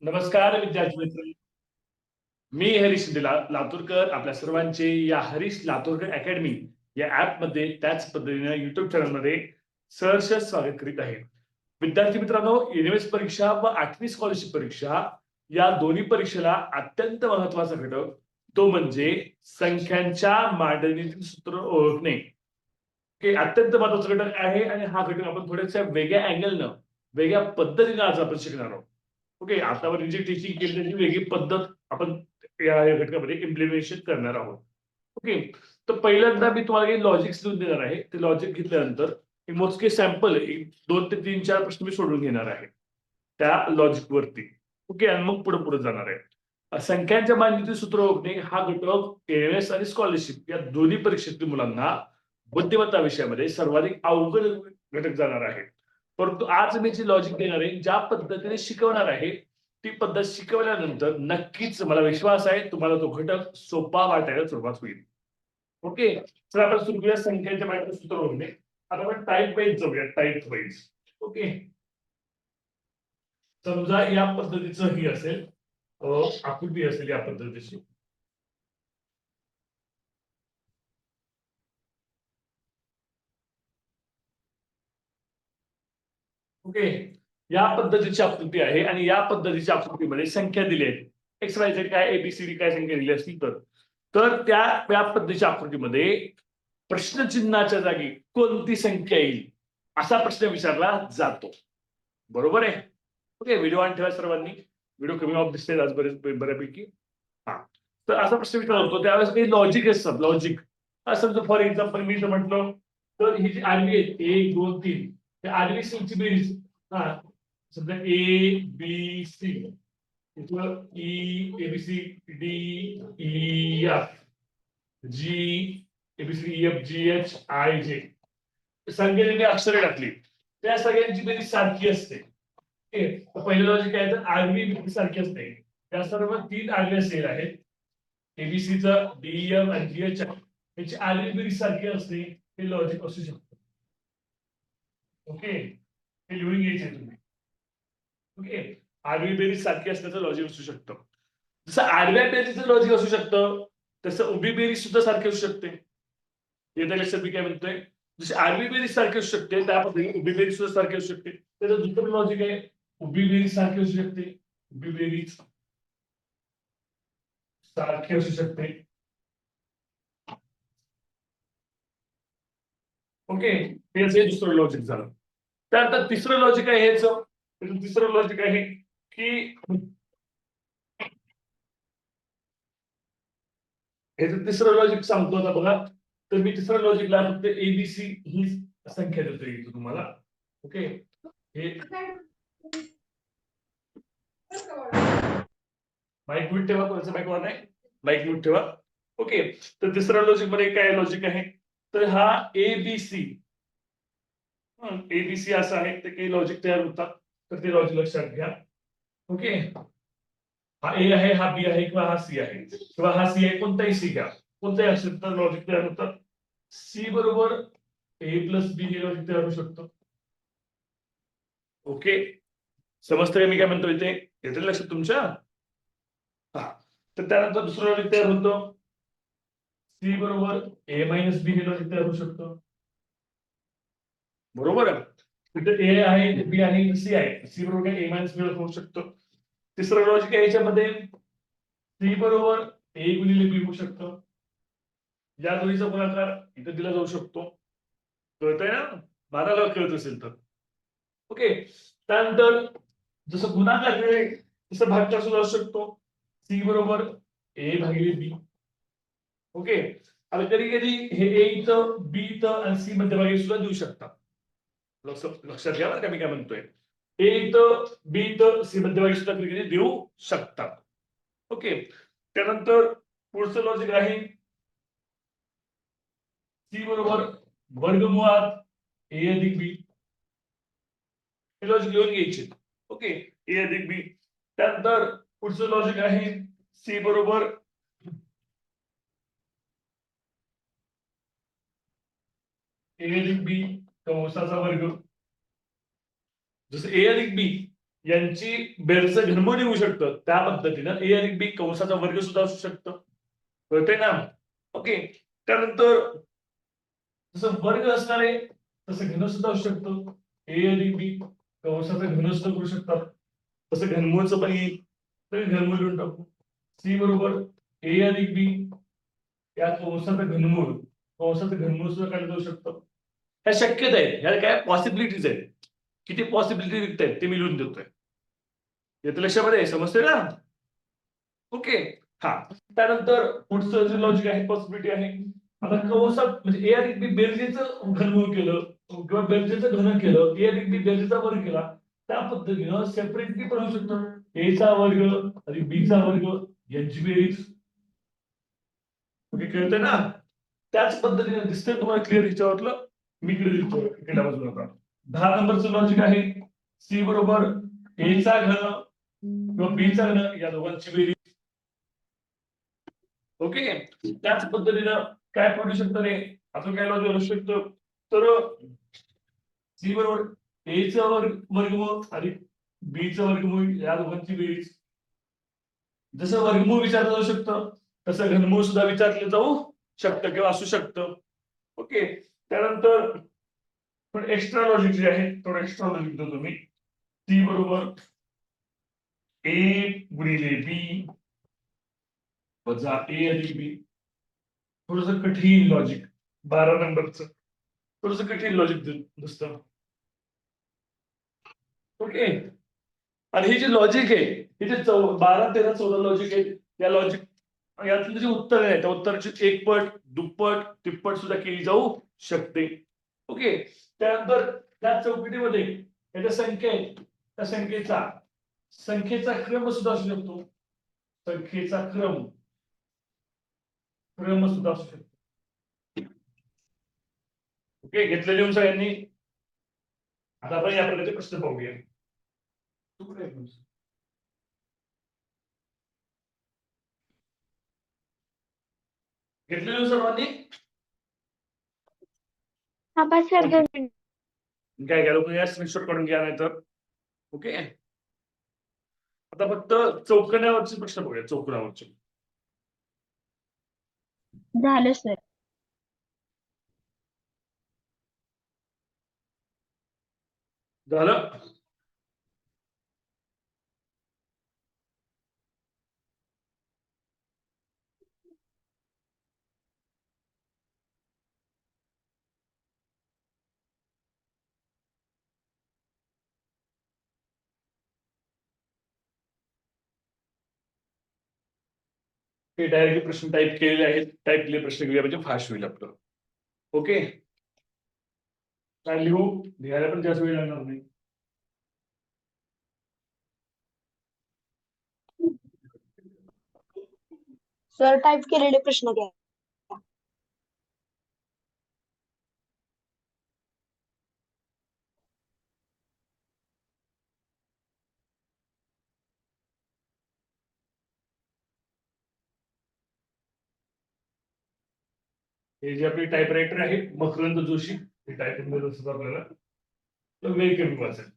नमस्कार विद्यार्थी मित्र. मी हरीश लातूरकर आपल्या सर्वांचे या हरीश लातूरकर अकॅडमी या ऍप मध्ये त्याच पद्धतीने युट्यूब चॅनल मध्ये सहर्ष स्वागत करीत आहे. विद्यार्थी मित्रांनो, एनएमएस परीक्षा व 8वी स्कॉलरशिप परीक्षा या दोन्ही परीक्षेला अत्यंत महत्वाचा घटक तो म्हणजे संख्यांच्या मांडणीतील सूत्र ओळखणे हे अत्यंत महत्वाचा घटक आहे. आणि हा घटक आपण थोड्याशा वेगळ्या अँगलनं वेगळ्या पद्धतीने आज आपण शिकणार आहोत. ओके, आतापर्यंत जी टीचिंग केली त्याची वेगळी पद्धत आपण या घटकामध्ये इम्प्लिमेंटेशन करणार आहोत. ओके, तर पहिल्यांदा मी तुम्हाला काही लॉजिक्स लिहून देणार आहे. ते लॉजिक घेतल्यानंतर एक मोजके सॅम्पल 2 ते 3 4 प्रश्न मी सोडून घेणार आहे त्या लॉजिक वरती. ओके, आणि मग पुढे पुढे जाणार आहे. संख्यांच्या मांडणीतील सूत्र ओळखणे हा घटक एनएमएस आणि स्कॉलरशिप या दोन्ही परीक्षेतील मुलांना बुद्धिमत्ता विषयामध्ये सर्वाधिक अवघड घटक जाणार आहे. परंतु आज मी जी लॉजिक देणार आहे, ज्या पद्धतीने शिकवणार आहे ती पद्धत शिकवल्यानंतर नक्कीच मला विश्वास आहे तुम्हाला तो घटक सोपा वाटायला सुरुवात होईल. ओके, तर आपण सुरू करूया संख्यांच्या मांडणीतील सूत्र ओळखणे. आता आपण टाईप वाईज जाऊया, टाईप वाईज. ओके, समजा या पद्धतीचं ही असेल आकृती असेल या पद्धतीची. ओके, या पद्धतीची आकृती आहे आणि या पद्धतीच्या आकृतीमध्ये संख्या दिली आहे. एक्स वाय झेड काय एबीसीडी काय संख्या दिली असतील तर त्या या पद्धतीच्या आकृतीमध्ये प्रश्नचिन्हाच्या जागी कोणती संख्या येईल असा प्रश्न विचारला जातो. बरोबर आहे. ओके, व्हिडिओ ऑन ठेवा सर्वांनी. व्हिडिओ कमी ऑफ दिसते आज बऱ्यापैकी. हा, तर असा प्रश्न विचारला होतो त्यावेळेस काही लॉजिक असतात. लॉजिक असं फॉर एक्झाम्पल मी जर म्हटलं तर ही जी आडवी आहे 1 2 3 त्या आडवी संख्येची बेरीज. हा, समजा ए बी सी इथं E ABC D E F G ABC F G H I J संख्येने मी अक्षरे टाकली त्या सगळ्यांची बेरीज सारखी असते. पहिलं लॉजिक काय तर आडवी बेरीज सारखी असते. त्या सर्व 3 आडव्या सेल आहेत. एबीसीचं डीएम आणि जीएच याची आडवी बेरीज सारखी असते. हे लॉजिक असू शकतं. ओके, हे लिहून घ्यायचे तुम्ही. ओके, आडवी बेरीज सारखी असण्याचं लॉजिक असू शकतं. जसं आडव्या बेरीजचं लॉजिक असू शकतं तसं उभी बेरीज सुद्धा सारखी असू शकते. येत्या लक्षात मी काय म्हणतोय, जशी आडवी बेरीज सारखी असू शकते त्या पद्धतीने उभी बेरीज सुद्धा सारखी असू शकते. त्याचं दुसरं लॉजिक आहे उभी बेरीज सारखी असू शकते, उभी बेरीज सारखी असू शकते. ओके, हे दुसरं लॉजिक झालं. त्यानंतर तिसरं लॉजिक आहे तिसरं लॉजिक आहे की ह्याचं तिसरं लॉजिक सांगतो आता बघा. तर मी तिसरं लॉजिकला फक्त एबीसी ही संख्या देतो इथं तुम्हाला. ओके, हे माईक म्यूट ठेवा, कोणाचं माईक ऑन आहे, माईक म्यूट ठेवा. ओके, तर तिसऱ्या लॉजिक मध्ये काय लॉजिक आहे तर हा एबीसी एबीसी असं आहे ते काही लॉजिक तयार होतात. तर ते लॉजिक लक्षात घ्या. ओके, हा ए आहे, हा बी आहे किंवा हा सी आहे किंवा हा सी आहे, कोणताही सी घ्या, कोणताही असेल तर लॉजिक तयार होतात. सी बरोबर ए प्लस बी हे लॉजिक तयार होऊ शकतं. ओके, समजतंय मी काय म्हणतोय ते, येतं लक्षात तुमच्या. हा, तर त्यानंतर दुसरं लॉजिक तयार होतं सी बरोबर ए मायनस बी हे लॉजिक तयार होऊ शकतं. बरोबर आहे. तिथे ए आहे, बी आहे, सी आहे, सी बरोबर ए मायनस बी होऊ शकतं. तिसरं लॉजिक आहे याच्यामध्ये सी बरोबर ए गुणिले बी होऊ शकतं. या दोन्हीचा गुणाकार इथं दिला जाऊ शकतो. कळतंय ना, मला कळत असेल तर. ओके, त्यानंतर जसं गुणाकार आहे तसं भागाकार सुद्धा असू शकतो. सी बरोबर ए भागिले बी. ओके, आता कधी कधी हे ए इथं बी इथं आणि सी मध्यभागी सुद्धा देऊ शकतात. लक्षात घ्या बरं का मी काय म्हणतोय. ए इथं बी इथं सी मध्यभागी सुद्धा कधी कधी देऊ शकतात. ओके, त्यानंतर पुढचं लॉजिक आहे सी बरोबर वर्गमुळात ए अधिक बी. हे लॉजिक लिहून घ्यायचे. ओके, ए अधिक बी. त्यानंतर पुढचं लॉजिक आहे सी बरोबर ए अधिक बी कंसाचा वर्ग. जसं ए अधिक बी यांची बेरचं घनमूळ निघू शकतं, त्या पद्धतीनं ए आणि बी कंसाचा वर्ग सुद्धा असू शकतं. कळतंय ना? ओके. त्यानंतर जसं वर्ग असणार आहे तसं घन सुद्धा असू शकतं. ए आणि बी कंसाचं घन सुद्धा करू शकतात. तसं घनमूळचं पण येईल. तर घनमूळ लिहून टाकू. सी बरोबर ए अधिक बी या कंसाचं घनमूळ सुद्धा काढलं जाऊ शकतं. ह्या शक्यता आहेत, ह्या काय पॉसिबिलिटीज आहेत. किती पॉसिबिलिटी निघत आहेत ते मी लिहून देतोय. येतं लक्षामध्ये, समजतंय ना? ओके. हा, त्यानंतर पुढचं जे लॉजिक आहे पॉसिबिलिटी आहे. आता कंसात म्हणजे ए अधिक बी बेरजेचं घनमूळ केलं किंवा बेरजेचं घन केलं, ए अधिक बी बेरजेचा वर्ग केला, त्या पद्धतीनं सेपरेटली पण होऊ शकतं. ए चा वर्ग अधिक बी चा वर्ग यांची बेरीज. ओके, कळतंय ना? त्याच पद्धतीने दिसतंय तुम्हाला क्लिअर ह्याच्यावरलं. मी इकडे लिहितो इकडल्या बाजूला. 10 नंबरचं लॉजिक आहे सी बरोबर ए चा घन किंवा बी चा घन या दोघांची बेरीज. ओके. त्याच पद्धतीनं काय पडू शकतं रे, अजून काय लॉजिक असू शकतं, तर सी बरोबर ए चा वर्गमूळ आणि बी चा वर्गमूळ या दोघांची बेरीज. जसं वर्गमूळ विचारलं जाऊ शकतं तसं घनमूळ सुद्धा विचारलं जाऊ शकतं किंवा असू शकतं. ओके. त्यानंतर पण एक्स्ट्रा लॉजिक जे आहे थोडं एक्स्ट्रा लॉजिक देतो तुम्ही. सी बरोबर ए गुणिले बी वजा ए अधिक बी. थोडस कठीण लॉजिक, 12 नंबरचं थोडस कठीण लॉजिक दिसतं. ओके. आणि हे जे लॉजिक आहे हे जे 12, 13, 14 लॉजिक आहे, या लॉजिक यातलं जे उत्तर आहे त्या उत्तराची एकपट, दुप्पट, तिप्पट सुद्धा केली जाऊ शकते. ओके. त्यानंतर त्या चौकटीमध्ये याच्या संख्या आहे, त्या संख्येचा क्रम सुद्धा असू शकतो. संख्येचा क्रम सुद्धा असू शकतो. ओके, घेतलेले लिहून सगळ्यांनी. आता आपण या प्रकारचे प्रश्न पाहूया. घेतलेले सर्वांनी काय घ्या, लोक या स्क्रीनशॉट काढून घ्या नाही तर. ओके. आता फक्त चौकण्यावरचे प्रश्न बघूया. चौकण्यावरचे झालं सर. झालं. हे डायरेक्ट प्रश्न टाईप केलेले आहेत. टाईप केलेले प्रश्न घेऊया म्हणजे फास्ट होईल आपलं. ओके. काय लिहू, लिहायला पण जास्त वेळ लागणार नाही. सर टाइप केलेले प्रश्न घ्या. हे जे आपले टाईपरायटर आहे मकरंद जोशी, हे टायपिंग सुद्धा आपल्याला वेळ कमी वाचेल.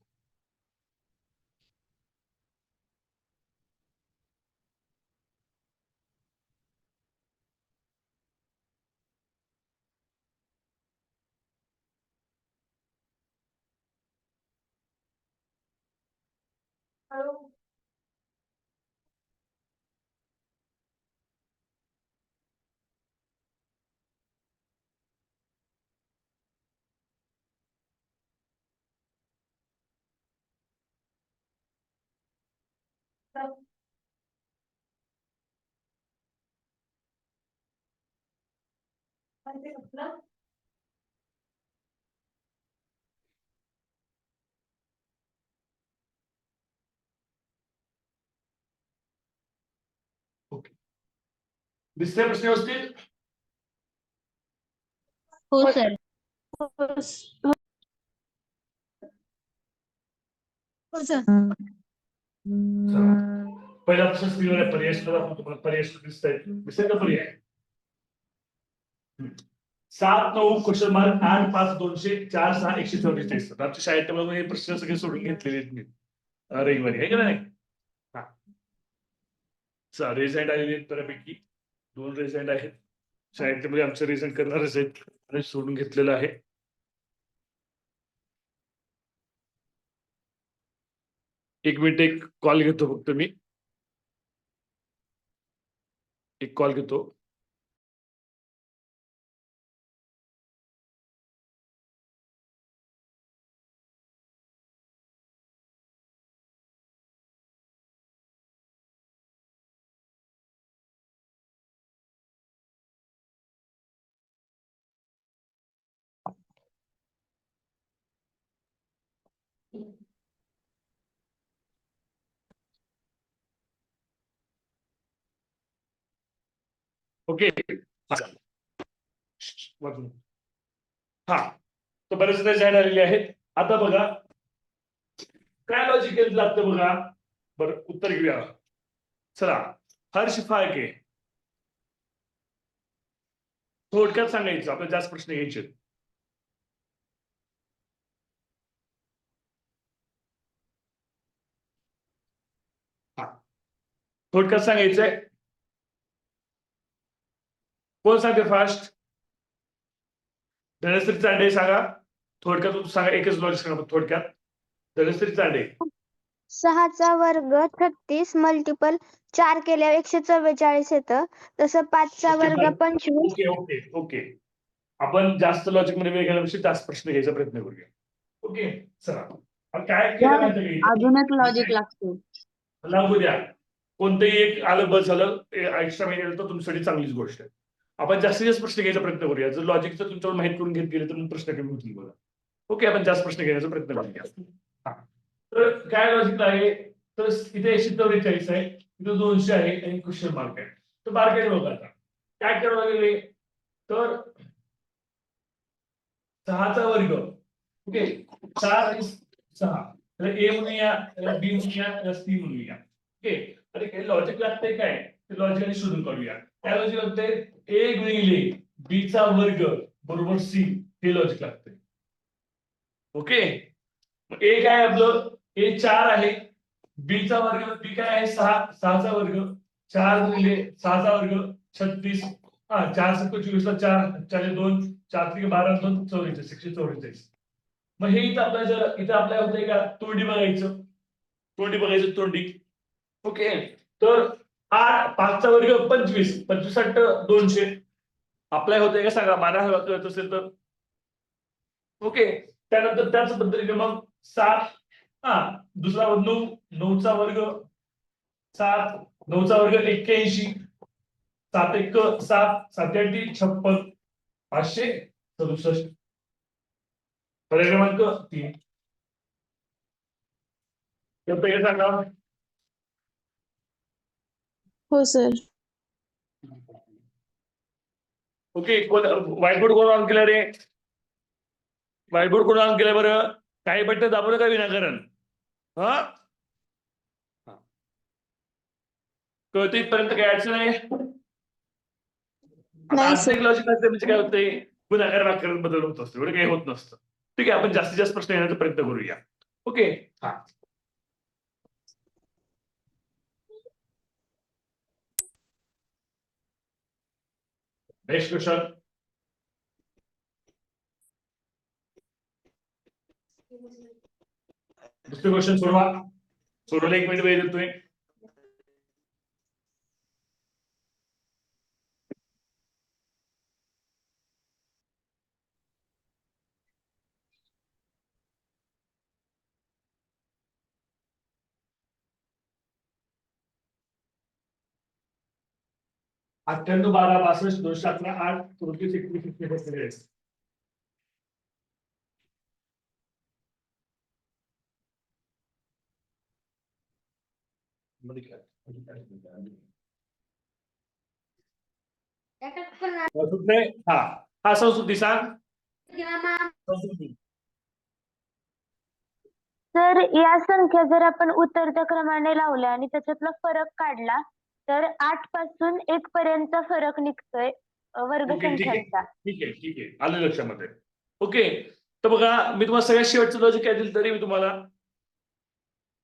ओके. दिसतंय प्रश्न व्यवस्थित? हो सर. पहिला प्रश्न स्क्रीनवर आहे, पर्याय सुद्धा दाखवतो तुम्हाला. पर्याय दिसतंय, दिसतंय का पर्याय? 7, 9 क्वेश्चन मार्क 8, 5, 200, 4, 6, 144. आमच्या शाळेत हे प्रश्न सगळे सोडून घेतलेले आहेत मी. रविवारी आहे का नाही? हा रेझेंट आलेले आहेत बऱ्यापैकी, 2 रेझेंट आहेत. साहित्यामध्ये आमचं रेझेंट करणारच आहेत आणि सोडून घेतलेलं आहे. एक मिनिट, एक कॉल घेतो फक्त मी. एक कॉल घेतो. ओके. हा, तर बरेच रेझेंट आलेले आहेत. आता बघा काय लॉजिक लागतं बघा. बरं, उत्तर घेऊया. चला, हर्ष फाळके. थोडक्यात सांगायचं, आपल्याला जास्त प्रश्न घ्यायचे. थोडक्यात सांगायचंय. कोण सांगते फास्ट? धनश्री चांडे सांगा. थोडक्यात सांगा, एकच लॉजिक सांगा थोडक्यात. धनश्री चांडे. 6चा वर्ग 36 मल्टिपल 4 केल्यावर 144 येतं. तसं 5चा वर्ग 25. Okay okay okay. आपण जास्त लॉजिक मध्ये वेळ घेण्यापेक्षा जास्त प्रश्न घ्यायचा प्रयत्न करूया. ओके, चला. काय केलं माहिती का? अजून एक लॉजिक लागतो. लागू द्या. कोणतंही एक आलं बस झालं, एक्स्ट्रा महिन्याला तर तुमच्यासाठी चांगलीच गोष्ट आहे. आपण जास्तीत जास्त प्रश्न घ्यायचा प्रयत्न करूया. जर लॉजिकचं तुमच्यावर माहिती करून घेत गेले तर मग प्रश्न कमी होतील बघा. ओके, आपण जास्त प्रश्न घेण्याचा प्रयत्न करूया. तर काय लॉजिक आहे? तर इथे 144 आहे, इथे 200 आहे आणि क्वेश्चन मार्क आहे. तर बारकाईने बघा आता काय करावं लागेल. तर 6चा वर्ग. ओके, 4 आणि 6. ए म्हणूया, बी म्हणूया, सी म्हणूया. ओके, अरे काही लॉजिक लागतंय काय? ते लॉजिकली शोधून काढूया. काय लॉजिक लागतंय? ए गुणिले बी चा वर्ग बरोबर सी, हे लॉजिक लागतंय. ओके, ए काय आपलं? ए 4 आहे, बी चा वर्ग, बी काय आहे? 6, 6चा वर्ग, 4 गुणिले 6चा वर्ग 36. 4 × 24 ला 4, 4 2, 4 3 12, 2 44, 144. मग हे इथं आपल्याला इथं आपल्याला होतंय का? तोंडी बघायचं, तोंडी. ओके, तर 5चा वर्ग 25, 25 200. आपल्या होतंय का सांगा, मला कळत असेल तर. ओके, त्यानंतर त्याच पद्धतीने मग 7, दुसरा 9, 9चा वर्ग 7, 9चा वर्ग 81, 7 1 7, 7 8 56, 567. पर्याय क्रमांक 3. येतंय का सांगा? हो सर. ओके, व्हाईट बोर्ड कोण ऑन केला रे? व्हाईट बोर्ड कोण ऑन केलं बरं? काही बटन दाबवलं का विनाकारण? हा, कळतं इथपर्यंत काय अडचण आहे? नाही सर. लॉजिक असते म्हणजे काय होतंय? गुणाकार वाक्यात बदल होत असतो, एवढं काही होत नसतं. ठीक आहे, आपण जास्तीत जास्त प्रश्न येण्याचा प्रयत्न करूया. Okay, next question. दुसरे क्वेश्चन सोडवायला 1 मिनिट वेळ देतोय. अठ्ठ्याण्णव 12 62 211 8 34 21 हा संस्कृती सांग. संस्कृती. तर या संख्या जर आपण उतरत्या क्रमाने लावल्या आणि त्याच्यातला फरक काढला तर 8 पासून 1 पर्यंत फरक निघतोय वर्ग ओके, ठीक आहे, संख्यांचा. ठीक आहे, आलं लक्षामध्ये. ओके, तर बघा मी तुम्हाला सगळ्यात शेवटचं लॉजिक काय दिलं तरी मी तुम्हाला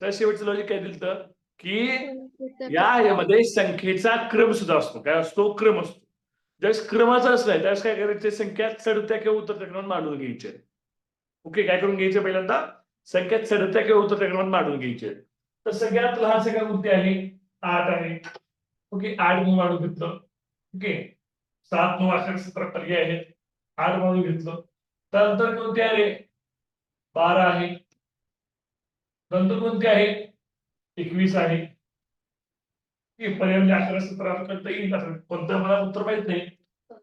तर शेवटचं लॉजिक काय दिलं होतं की या ह्यामध्ये संख्येचा क्रम सुद्धा असतो. काय असतो? क्रम असतो. ज्यावेळेस क्रमाचा असलाय त्यावेळेस काय करायचे? संख्या चढत्या किंवा उतरत्या क्रमाने मांडून घ्यायचे. ओके, काय करून घ्यायचे? पहिल्यांदा संख्या चढत्या किंवा उतरत्या क्रमाने मांडून घ्यायचे. तर सगळ्यात लहान संख्या कोणती आहे? 8 आहे. ओके, 8 म्हणून मांडून घेतलं. ओके, 7, 9, 11, 17 पर्याय आहेत. 8 मांडून घेतलं. त्यानंतर कोणते आहे? 12 आहे. नंतर कोणते आहे? 21 आहे. पर्याय म्हणजे 11, 17 करता येईल असं कोणतं मला उत्तर माहित नाही.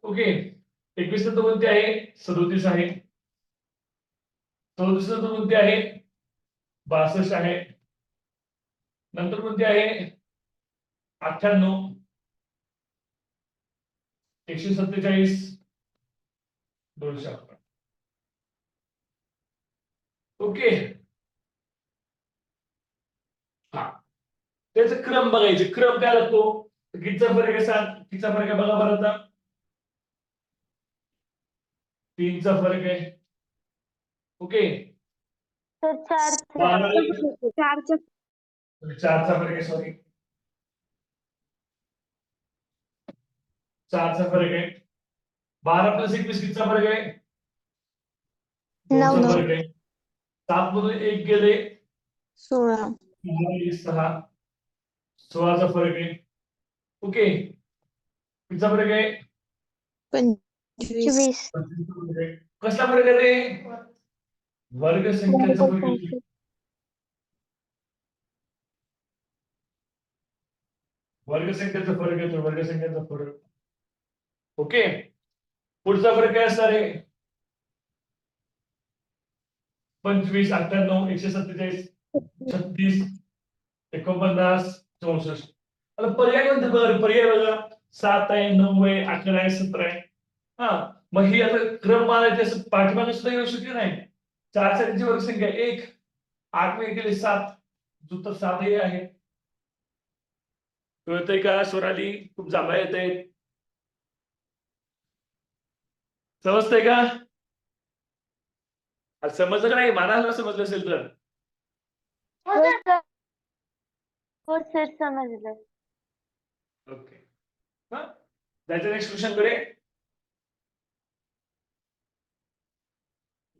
ओके, 21 नंतर कोणते आहे? 37 आहे. 34 नंतर कोणते आहे? 62 आहे. नंतर कोणते आहे? 98, 147, 211. ओके, हा, त्याचा क्रम बघायचे. क्रम काय लागतो? कितीचा फरक आहे? 7. कितीचा फरक आहे बघा बरं आता. 3चा फरक आहे. ओके, तर 4 12 चारच्या 4चा फरक आहे. सॉरी, 4चा फरक आहे. 12 + 21 कितीचा फरक आहे? 2चा 9 फरक आहे. 7 मधून 1 गेले 16 6, 16चा फरक आहे. ओके, कितीचा फरक आहे? 25 25 25चा फरक आहे. कसला फरक आहे ते? वर्ग संख्याचा फरक आहे. वर्गसंख्येचा फरक येतो. वर्गसंख्येचा फरक. ओके, पुढचा फरक काय असणार आहे? 25, 98, 147, 36, 49, 64. आता पर्याय कोणते बघा? पर्याय बघा. 7 आहे, 9 आहे, 11 आहे, 17 आहे. हा, मग ही आता क्रम मानायचे असं पाठीमागे सुद्धा येऊ शक्य नाही. 4 साठीची वर्गसंख्या 1, 8 मध्ये गेले 7, उत्तर 7 हे आहे. कळतंय का सोनाली? खूप जांभळा येत आहे. समजतंय का? समजलं का नाही? मानाला समजलं असेल तर. हो सर, समजलं. ओके, हा, जायचं नेक्स्ट क्वेश्चन कडे.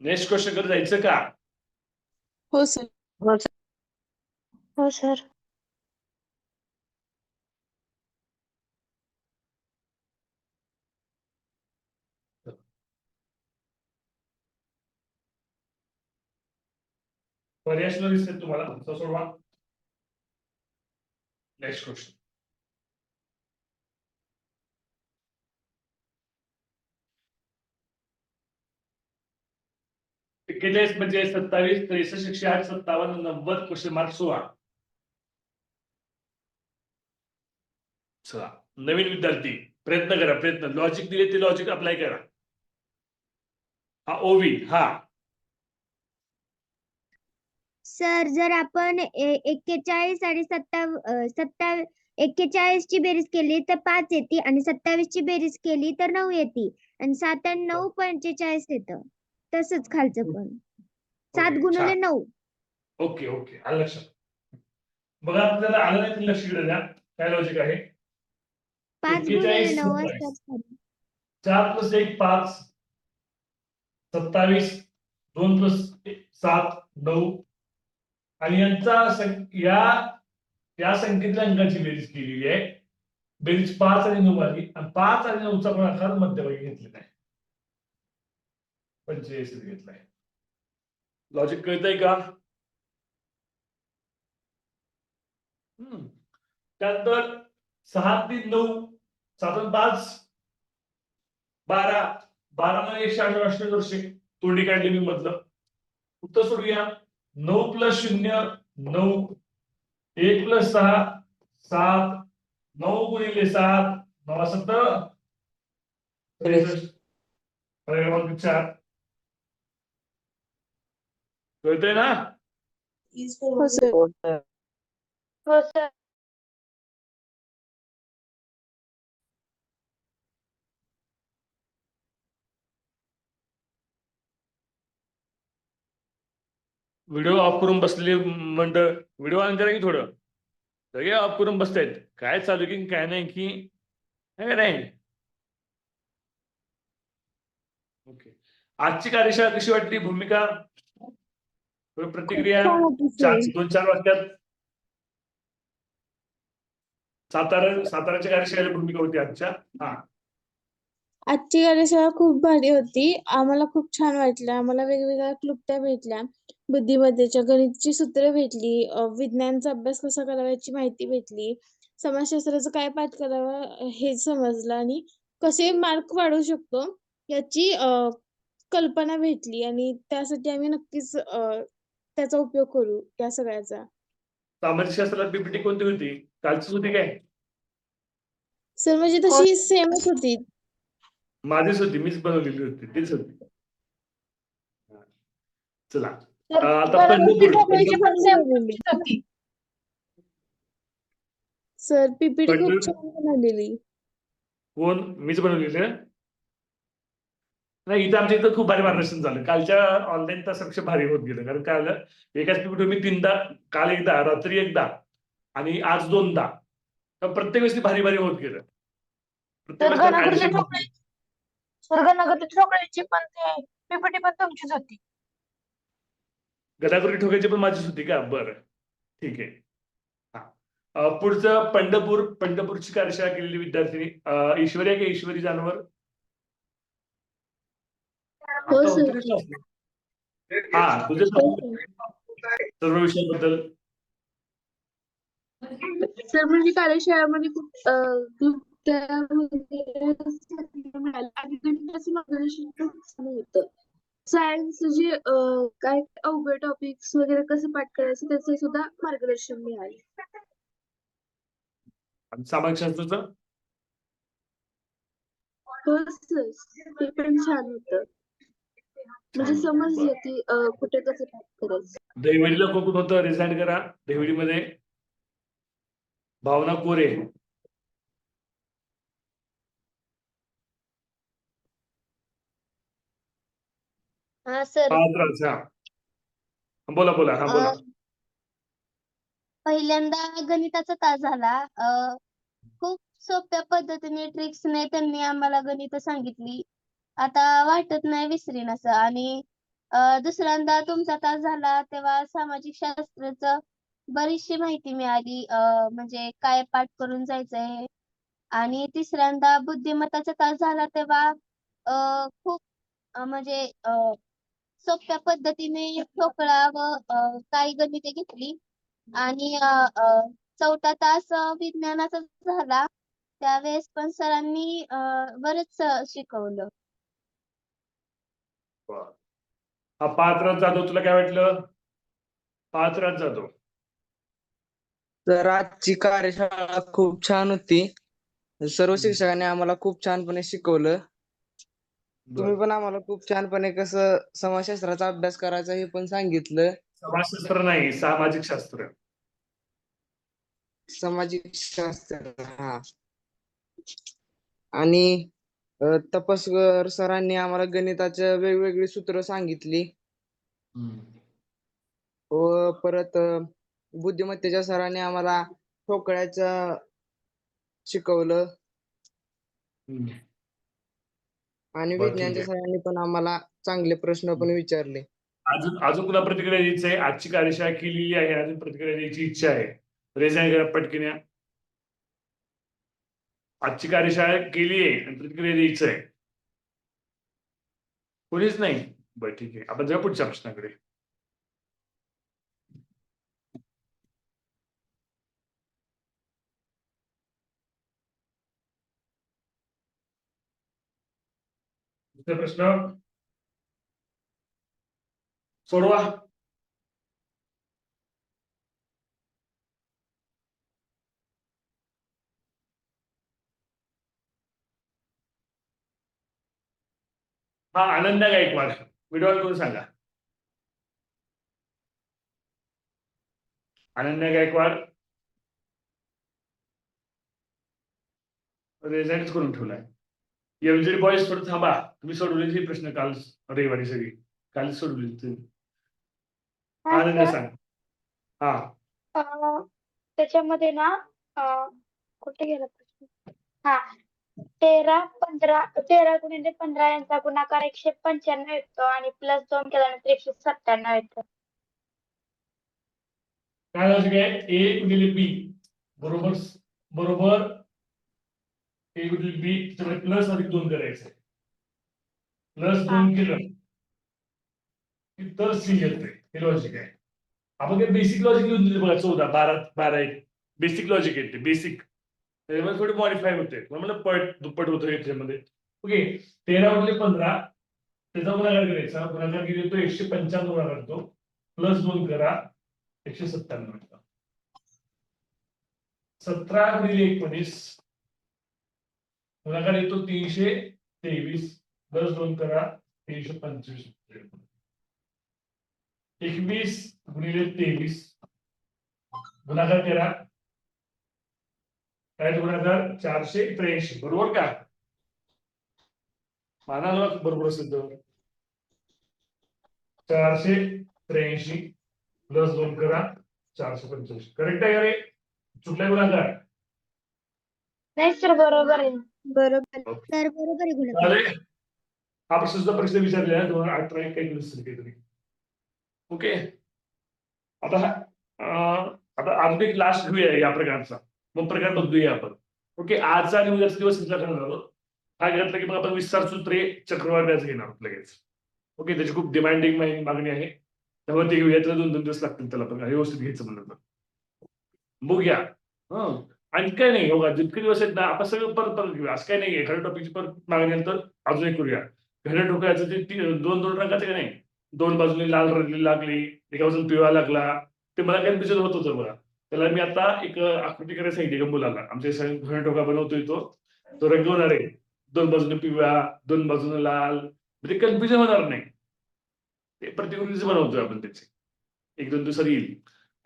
नेक्स्ट क्वेश्चन कडे जायचं का? हो सर हो सर. पर्याय सुद्धा दिसतील तुम्हाला. तो सोडवा. Next question. किती 45, 27, 63, 66, 57, 90, क्वेश्चन मार्क 16. चला, नवीन विद्यार्थी प्रयत्न करा. प्रयत्न, लॉजिक दिले ते लॉजिक अप्लाय करा. हा ओवी. हा, सर, जर आपण 41 आणि 41 ची बेरीज केली तर 5 येते आणि 27 ची बेरीज केली तर 9 येते आणि 7 आणि 9 45 येतं. तसंच खालचं पण 7 ओके, गुणिले छान. 9. ओके ओके, आलं लक्षात. बघा, आपल्याला आलं नाही तर लक्ष इकडे द्या. काय लॉजिक आहे? 5 गुणिले 41, 9 27. असतात. 4 + 1, 5, 27, 2 + 7, 9 आणि या संख्येतल्या अंकाची बेरीज केलेली आहे. बेरीज 5 आणि 9 आली आणि 5 आणि 9चा गुणाकार मध्यभागी घेतलेला आहे. 45 घेतलाय. लॉजिक कळतंय का? त्यानंतर 6 3 9, 7 आणि 5 12, 12 मध्ये 188 वर्षे तोंडी काढली मी मधलं. उत्तर सोडूया. 9 + 0, 9, 1 + 6, 7, 9 गुणिले 7, 9 7, 63. पर्याय क्रमांक 4. कळतंय ना? हो सर हो सर. व्हिडिओ ऑफ करून बसलेले मंडळ व्हिडिओ ऑन करा की थोडं. सगळे ऑफ करून बसतायत. काय चालू की काय नाही की है का नाही. ओके. आजची कार्यशाळा कशी वाटली भूमिका? थोडी प्रतिक्रिया छान होती सर. 2-4 वाक्यात. साताराच्या कार्यशाळेला भूमिका होती आजच्या. हा. आजची कार्यशाळा खूप भारी होती. आम्हाला खूप छान वाटलं. आम्हाला वेगवेगळ्या क्लुप्त्या भेटल्या. बुद्धिमत्तेच्या गणिताची सूत्र भेटली. विज्ञानचा अभ्यास कसा करावा याची माहिती भेटली. समाजशास्त्राचं काय पाठ करावं हे समजलं आणि कसे मार्क वाढवू शकतो याची कल्पना भेटली आणि त्यासाठी आम्ही नक्कीच त्याचा उपयोग करू या सगळ्याचा. सामाजिक शास्त्राला पीपीटी कोणती होती? कालचीच होती काय? सर म्हणजे तशी सेमच होती. माझीच होती. मीच बनवलेली होती. तीच होती. हा. चला. आता सर पीपीटी खूप पंढरपूर छान बनवलेली. कोण? मीच बनवलेली आहे. नाही इथं आमच्या इथं खूप भारी मार्गदर्शन झालं. कालच्या ऑनलाईन तासापेक्षा भारी होत गेलं. कारण काय झालं, एकाच पीपीटी मी 3दा, काल एकदा, रात्री एकदा आणि आज 2दा. तर प्रत्येक वेळेस भारी भारी होत गेलं. प्रत्येक वेळेस त्यात addition होत गेलं. स्वर्गनगरची ठोकळ्याची पण ते पीपीटी पण तुमचीच होती. गदाकुरी ठोक्याची पण माझीच होती का? बरं, ठीक आहे. हा. पुढचं पंढरपूरची कार्यशाळा केलेली विद्यार्थिनी ईश्वरी आहे की ईश्वरी जानवर? हो आता सर. होती ना class? हा, तुझे सर्व विषयाबद्दल. सर म्हणजे कार्यशाळेमध्ये खूप क्लुप्त्या वगैरे मिळाल्या आणि गणिताचं मार्गदर्शन खूप छान होतं. सायन्स जे काय अवघड टॉपिक्स वगैरे कसं पाठ करायचं त्याचं सुद्धा मार्गदर्शन मिळाले. आणि समाजशास्त्राचं? हो सर ते पण छान होतं. म्हणजे समजलं की कुठे कसं पाठ करायचं. दहिवडीला कोण होतं? रिझाईन करा. दहिवडीमध्ये भावना कोरे. हा सर. अच्छा. बोला बोला. हा बोला. पहिल्यांदा गणिताचा तास झाला. खूप सोप्या पद्धतीने ट्रिक्सने त्यांनी आम्हाला गणित सांगितली. आता वाटत नाही विसरीन असं. आणि दुसऱ्यांदा तुमचा तास झाला तेव्हा सामाजिक शास्त्राचं बरीचशी माहिती मिळाली. म्हणजे काय पाठ करून जायचंय. आणि तिसऱ्यांदा बुद्धिमत्ताचा तास झाला तेव्हा खूप म्हणजे सोप्या पद्धतीने ठोकळा व काही गणिते घेतली. आणि चौथा तास विज्ञानाचा झाला. त्यावेळेस पण सरांनी बरंच शिकवलं. हा पार्थराज जाधव, तुला काय वाटलं? पार्थराज जाधव. तर आजची कार्यशाळा खूप छान होती. सर्व शिक्षकांनी आम्हाला खूप छानपणे शिकवलं. तुम्ही पण आम्हाला खूप छानपणे कसं समाजशास्त्राचा अभ्यास करायचा हे पण सांगितलं. समाजशास्त्र नाही, सामाजिक शास्त्र. सामाजिक शास्त्र. हा. आणि तपसकर सरांनी आम्हाला गणिताच्या वेगवेगळी सूत्र सांगितली. व परत बुद्धिमत्तेच्या सरांनी आम्हाला ठोकळ्याचं शिकवलं. आणि बरं, ठीक विज्ञानच्या आहे. सरांनी पण आम्हाला चांगले प्रश्न पण विचारले. अजून कुणा प्रतिक्रिया द्यायची आहे? आजची कार्यशाळा केलेली आहे, अजून प्रतिक्रिया द्यायची इच्छा आहे? रेझाईन करा पटकन. आजची कार्यशाळा केली आहे आणि प्रतिक्रिया द्यायचं आहे. कोणीच नाही? बरं, ठीक आहे. आपण जाऊ पुढच्या प्रश्नाकडे. दुसरा प्रश्न सोडवा. हा, अनन्या गायकवाड. व्हिडिओ करून सांगा. अनन्या गायकवाड रिझाईनच करून ठेवलाय. एमजेडी बॉयज थोडं थांबा. तुम्ही सोडवलेली प्रश्न काल रविवारी सगळी काल सोडवली. हा अनन्या सर सांग. हा त्याच्यामध्ये ना कुठे गेला प्रश्न? हा 13 यांचा गुणाकार 195 येतो आणि +2 केल्यानंतर 197 येतो. काय लॉजिक आहे? ए गुणिले बी बरोबर बरोबर ए गुणिले बी त्याच्यामध्ये प्लस अधिक 2 करायचं. +2 केलं की तर सी येते. हे लॉजिक आहे. आपण काय बेसिक लॉजिक लिहून दिले बघा 14 12 12 1 बेसिक लॉजिक आहे ते बेसिक. त्याच्यामध्ये थोडे मॉडिफाय होते मला पट दुप्पट होतं याच्यामध्ये. ओके 13 गुणिले 15 त्याचा गुणाकार करायचा. गुणाकार केली तो 195 गुणाकार करतो +2 करा 197 मिळतं. 17 गुणिले 19 गुणाकार येतो 323 +2 करा 325. 21 गुणिले 23 गुणाकार करा काय गुणाकार 483 बरोबर का? मानाला बरोबर असेल तर 483 +2 करा 485 करेक्ट आहे का रे? चुकल्या गुणाकार नाही सर बरोबर आहे. बरोबर. तर बरोबर आहे गुणाकार. चालेल. हा प्रश्न सुद्धा परीक्षा विचारलेला आहे 2018 काही काहीतरी. ओके आता आता अजून एक लास्ट घेऊया या प्रकारचा मग प्रकार बघूया आपण. ओके आजचा आणि उद्याचा दिवस विचार करणार आहोत. हा घेतला की मग आपण विस्तार सूत्रे चक्रवाढ व्याज घेणार आहोत लगेच. ओके त्याची खूप डिमांडिंग मागणी आहे त्यामुळे ते घेऊया. त्याला 2-2 दिवस लागतील त्याला पण व्यवस्थित घ्यायचं म्हणलं तर बघूया. आणि काय नाही बघा जितके दिवस आहेत ना आपण सगळं परत घेऊया. असं काही नाही एखाद्या टॉपिकची परत मागणी आली तर अजून एक करूया. घड्या ठोकायचं ते 2-2 रंगाचं काय नाही 2 बाजूने लाल रंगली लागली एका बाजून पिवळा लागला ते मला कन्फ्युजन होत होतं बघा. त्याला मी आता एक आकृती करायला सांगितली का मुलाला आमच्या घड्या ठोका बनवतोय तो रंगवणार आहे 2 बाजूने पिवळा 2 बाजूने लाल म्हणजे कन्फ्युजन होणार नाही. ते प्रतिकृतीच बनवतोय आपण त्याचे 1-2 दिवसात येईल.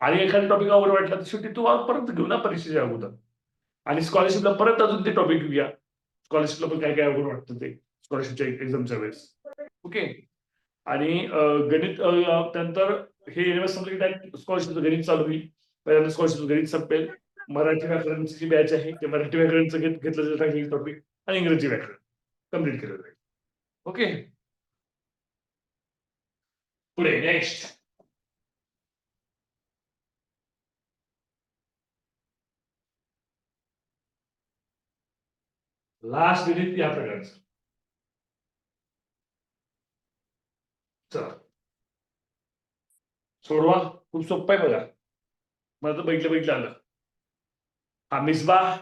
आणि एखादा टॉपिक आवड वाटला तर शेवटी तो परत घेऊ ना परीक्षेच्या अगोदर. आणि स्कॉलरशिपला परत अजून ते टॉपिक घेऊया. स्कॉलरशिपला पण काय काय अवघड वाटतं ते स्कॉलरशिपच्या एक्झामच्या वेळेस. ओके आणि गणित त्यानंतर हे समजा की स्कॉलरशिपचं गणित चालू होईल. पहिल्यांदा स्कॉलरशिपचं गणित संपेल. मराठी व्याकरणची जी बॅच आहे ते मराठी व्याकरणचं घेतलं जाईल टॉपिक आणि इंग्रजी व्याकरण कम्प्लीट केलं जाईल. ओके पुढे नेक्स्ट लास्ट गणित या प्रकारचं. चला सोडवा खूप सोपं आहे बघा. मला तर बघितलं आलं. हा मिसबा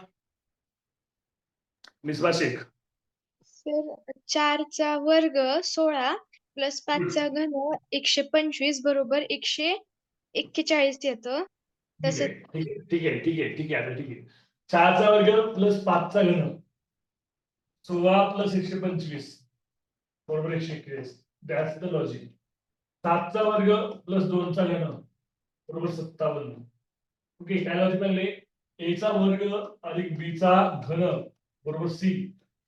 शेख सर 4चा वर्ग 16 + 5चा घन 125 बरोबर 141 येतं. ठीक आहे. 4चा वर्ग + 5चा घन 16 + 125 बरोबर 141. That's the logic. 7चा वर्ग + 2चा घन बरोबर 57. ओके काय लॉजिक लागले? ए चा वर्ग अधिक बी चा घन बरोबर सी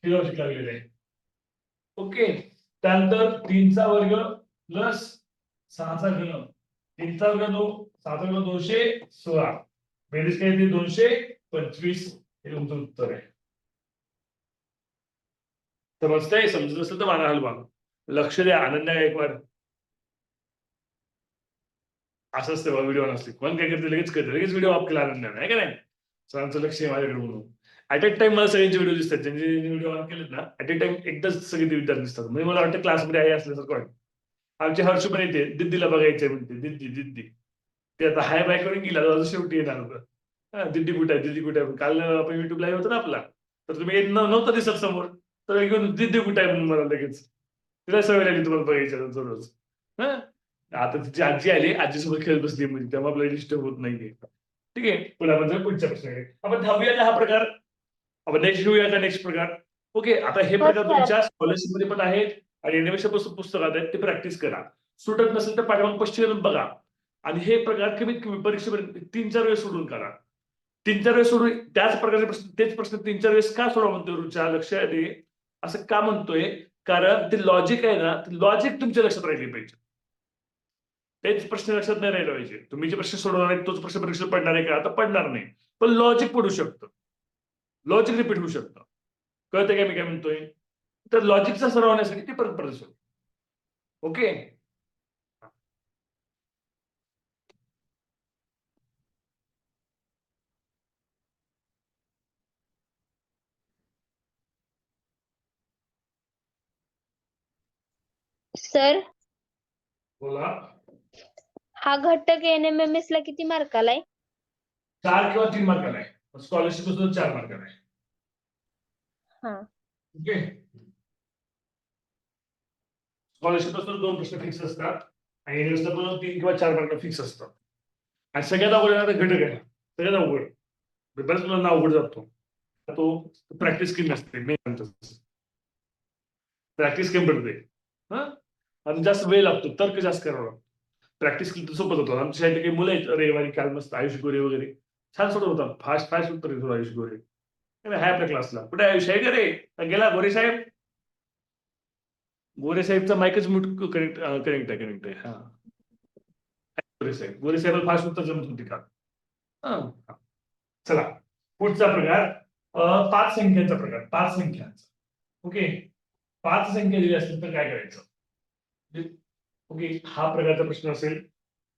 हे लॉजिक लागलेलं आहे. ओके त्यानंतर 3चा वर्ग + 6चा घन 3चा वर्ग 6चा वर्ग 216 बेरीज काय येते 225 हे तुमचं उत्तर आहे. समजतंय? समजत असेल तर माना हलवा. लक्ष द्या अनन्या गायकवाड. असं असतं व्हिडिओ नसते कोण काय करते लगेच व्हिडिओ ऑफ केला अनन्या नाही का नाही. सरांचं लक्ष आहे माझ्याकडे म्हणून. ऍट अ टाइम मला सगळ्यांचे व्हिडिओ दिसतात ज्यांचे व्हिडिओ ऑन केलेत ना ऍट अ टाइम एकदाच सगळे विद्यार्थी दिसतात. म्हणजे मला वाटतं क्लासमध्ये आहे असल्यासारखं वाटतं. आमची हर्ष पण येते दिद्दीला बघायचंय म्हणते दिद्दी ते आता हाय बाय करून गेला अजून शेवटी येणार होतं. दिद्दी कुठे आहे काल आपण युट्यूब लाईव्ह होतो ना आपला तर तुम्ही नव्हतं दिसत समोर तर घेऊन दिद्दी कुठे आहे म्हणून मला लगेच तिला सवय लागली तुम्हाला बघायच्या रोज. आता तिची आजी आली आजीसोबत खेळत बसली म्हणजे तेव्हा आपल्याला डिस्टर्ब होत नाहीये. ठीक आहे पुढच्या प्रश्नाकडे आपण थांबूया हा प्रकार. आपण नेक्स्ट घेऊया का नेक्स्ट प्रकार. ओके आता हे प्रकार तुमच्या स्कॉलरशिप मध्ये पण आहेत आणि एनिमेशन पुस्तकात आहेत ते प्रॅक्टिस करा. सुटत नसेल तर पाठीमाग पश्चिम बघा आणि हे प्रकार कमीत कमी परीक्षेपर्यंत 3-4 वेळेस सोडून करा. 3-4 वेळेस सोडून त्याच प्रकारचे प्रश्न तेच प्रश्न 3-4 वेळेस का सोडवा म्हणतोय रुच्या लक्षात ये असं का म्हणतोय कारण ते लॉजिक आहे ना ते लॉजिक तुमच्या लक्षात राहिले पाहिजे. तेच प्रश्न लक्षात नाही राहिले पाहिजे. तुम्ही जे प्रश्न सोडवणार आहे तोच प्रश्न परीक्षेत पडणार आहे का? आता पडणार नाही. पण लॉजिक पडू शकतं, लॉजिक रिपीट होऊ शकतं. कळतंय का मी काय म्हणतोय? तर लॉजिकचा सराव होण्यासाठी ते परत परत शकतो. ओके. सर, बोला. हा घटक NMMS ला किती मार्काला आहे? 4 किंवा 3 मार्काला आहे. स्कॉलरशिप सुद्धा 4 मार्काला आहे. हा. ओके. स्कॉलरशिप पासून 2 प्रश्न फिक्स असतात आणि युनिव्हर्सिटी पासून 3 किंवा 4 मार्क फिक्स असतात. आणि सगळ्यात अवघड येणारा घटक आहे, सगळ्यात अवघड. बऱ्याच मुलांना अवघड जातो. तो प्रॅक्टिस केली नसते. मेन प्रॅक्टिस कमी पडते. हा, आणि जास्त वेळ लागतो, तर्क जास्त करावा लागतो. प्रॅक्टिस केली तर सोपं होतं. आमच्या शाळेत काही मुलं आहेत रविवारी काल मस्त आयुष गोरे वगैरे छान सोडवतात, फास्ट फास्ट उत्तर देतो आयुष गोरे. हाय आपल्या क्लासला. कुठे आयुष आहे का रे? गेला गोरे साहेब? गोरे साहेबचा माईकच म्यूट कनेक्ट आहे. हा, गोरे साहेब फास्ट उत्तर जमत होती का? हा. चला पुढचा प्रकार 5 संख्यांचा प्रकार. 5 संख्यांचा. ओके. 5 संख्या दिली असतील तर काय करायचं? ओके, हा प्रकारचा प्रश्न असेल.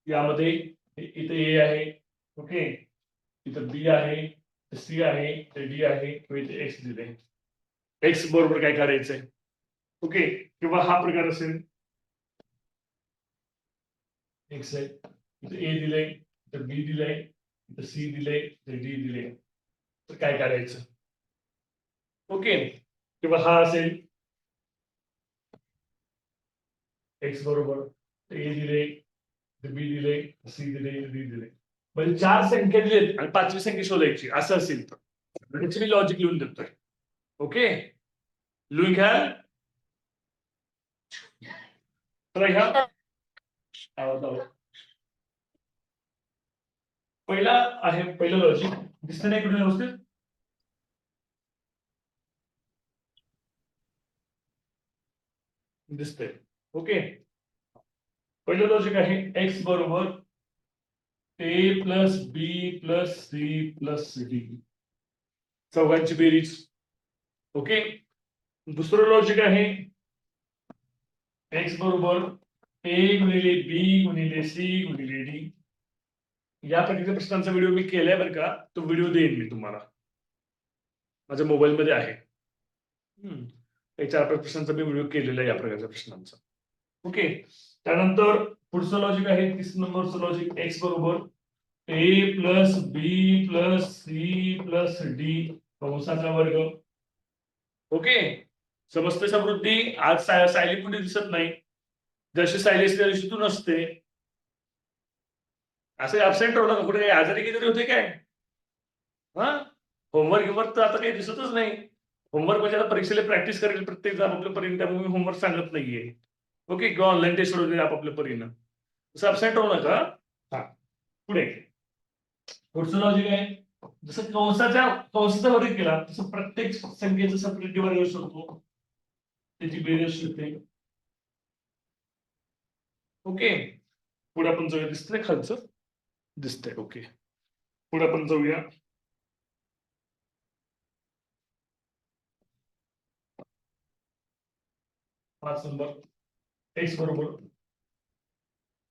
यामध्ये इथे ए आहे, ओके, इथं बी आहे, सी आहे, डी आहे, इथे एक्स दिले. एक्स बरोबर काय करायचंय? ओके. किंवा हा प्रकार असेल, एक्स आहे, इथे ए दिले, इथं बी दिलंय, इथं सी दिले, इथे डी दिले, तर काय करायचं? ओके. किंवा हा असेल एक्स बरोबर ए दिले, बी दिले, सी दिले, डी दिले, म्हणजे 4 संख्या दिलेत आणि 5वी संख्या शोधायची असं असेल तर त्याची मी लॉजिक लिहून देतोय. ओके, लिहून घ्याल. तर ह्या पहिला आहे, पहिलं लॉजिक दिसतं नाही कुठे व्यवस्थित? दिसतंय. ओके. पहिलं लॉजिक आहे एक्स बरोबर ए प्लस बी प्लस सी प्लस डी, चौघांची बेरीज. ओके. दुसरं लॉजिक आहे एक्स बरोबर ए गुणिले बी गुणिले सी गुणिले डी. या प्रकारच्या प्रश्नांचा व्हिडिओ मी केलाय बरं का, तो व्हिडिओ देईन मी तुम्हाला, माझ्या मोबाईलमध्ये आहे. 4-5 प्रश्नांचा मी व्हिडिओ केलेला आहे या प्रकारच्या प्रश्नांचा. ओके. त्यानंतर पुढचं लॉजिक आहे 30 नंबरचं लॉजिक एक्स बरोबर ए प्लस बी प्लस सी प्लस डी कंसाचा वर्ग. ओके. समजते समृद्धी? आज सायली कुठे दिसत नाही. जशी सायली असते त्या दिवशी तू नसते. असं ऍबसेंट राहू नका. कुठे काही आजारी किती होते काय? हा, होमवर्क तर आता काही दिसतच नाही. होमवर्क म्हणजे आता परीक्षेला प्रॅक्टिस करेल प्रत्येक जण आपापल्या परीने, त्यामुळे मी होमवर्क सांगत नाहीये. ओके. किंवा ऑनलाईन टेस्ट होते आपापल्या परीनं, तसं ऍबसेंट राहू नका. हा, पुढे पुढचं लॉजिक आहे जसं कंसाचा वर्ग केला तसं प्रत्येक संख्येचं सेपरेट वर्ग येऊ शकतो, त्याची बेरीज शिकते. ओके. पुढे आपण जाऊया. दिसतंय खालचं? दिसतंय. ओके. पुढे आपण जाऊया. पाच नंबर एक्स बरोबर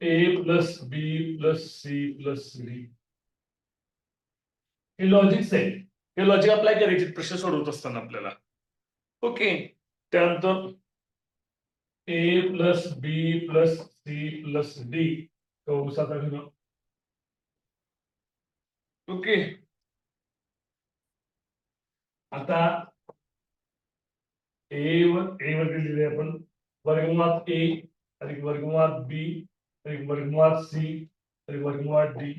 ए प्लस बी प्लस सी प्लस डी. हे लॉजिक्स आहे. हे लॉजिक अप्लाय करायचे प्रश्न सोडवत असताना आपल्याला. ओके. त्यानंतर ए प्लस बी प्लस सी प्लस डी कंसाचा घन. ओके. आता ए वर लिहिले आपण वर्गमुळात ए अधिक वर्गमुळात बी अधिक वर्गमुळात सी अधिक वर्गमुळात डी.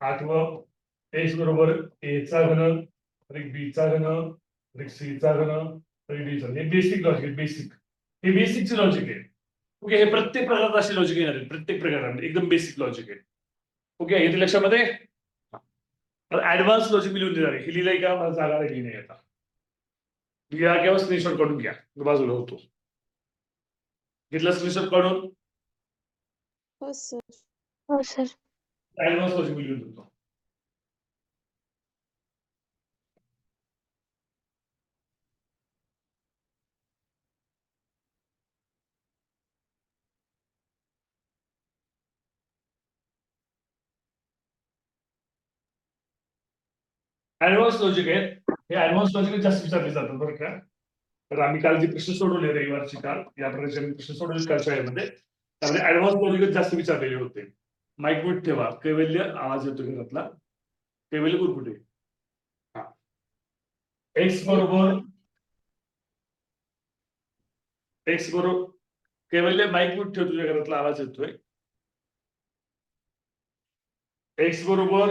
आठवं एक्स बरोबर ए चा घन अधिक बी चा घन अधिक सी चा घन अधिक डी चा. हे बेसिक लॉजिक आहे. हे बेसिकचे लॉजिक आहे. ओके. हे प्रत्येक प्रकारात असे लॉजिक येणार आहे. प्रत्येक प्रकारामध्ये एकदम बेसिक लॉजिक आहे. ओके. हे लक्षामध्ये ऍडव्हान्स लॉजिक मी लिहून देणार आहे. हे लिहिलंय का? मला जागा राहिली नाही आता. घ्या किंवा स्क्रीनशॉट काढून घ्या, बाजूला होतो. घेतला स्क्रीनशॉट काढून? हो सर. हो सर. ऍडव्हान्स लॉजिक लिहून देतो. ऍडव्हान्स लॉजिक आहेत. हे ऍडव्हान्स लॉजिक जास्त विचारले जातात बरं का. तर आम्ही काल जे प्रश्न सोडवले रविवारची काल या प्रकारचे आम्ही प्रश्न सोडवले काल शाळेमध्ये, त्यामध्ये ऍडव्हान्स लॉजिक जास्त विचारलेले होते. माईक म्यूट ठेवा. कैवल्य आवाज येतो घरातला. कैवल्य कुठे? हा. एक्स बरोबर कैवल्य माईक म्यूट ठेव, तुझ्या घरातला आवाज येतोय. एक्स बरोबर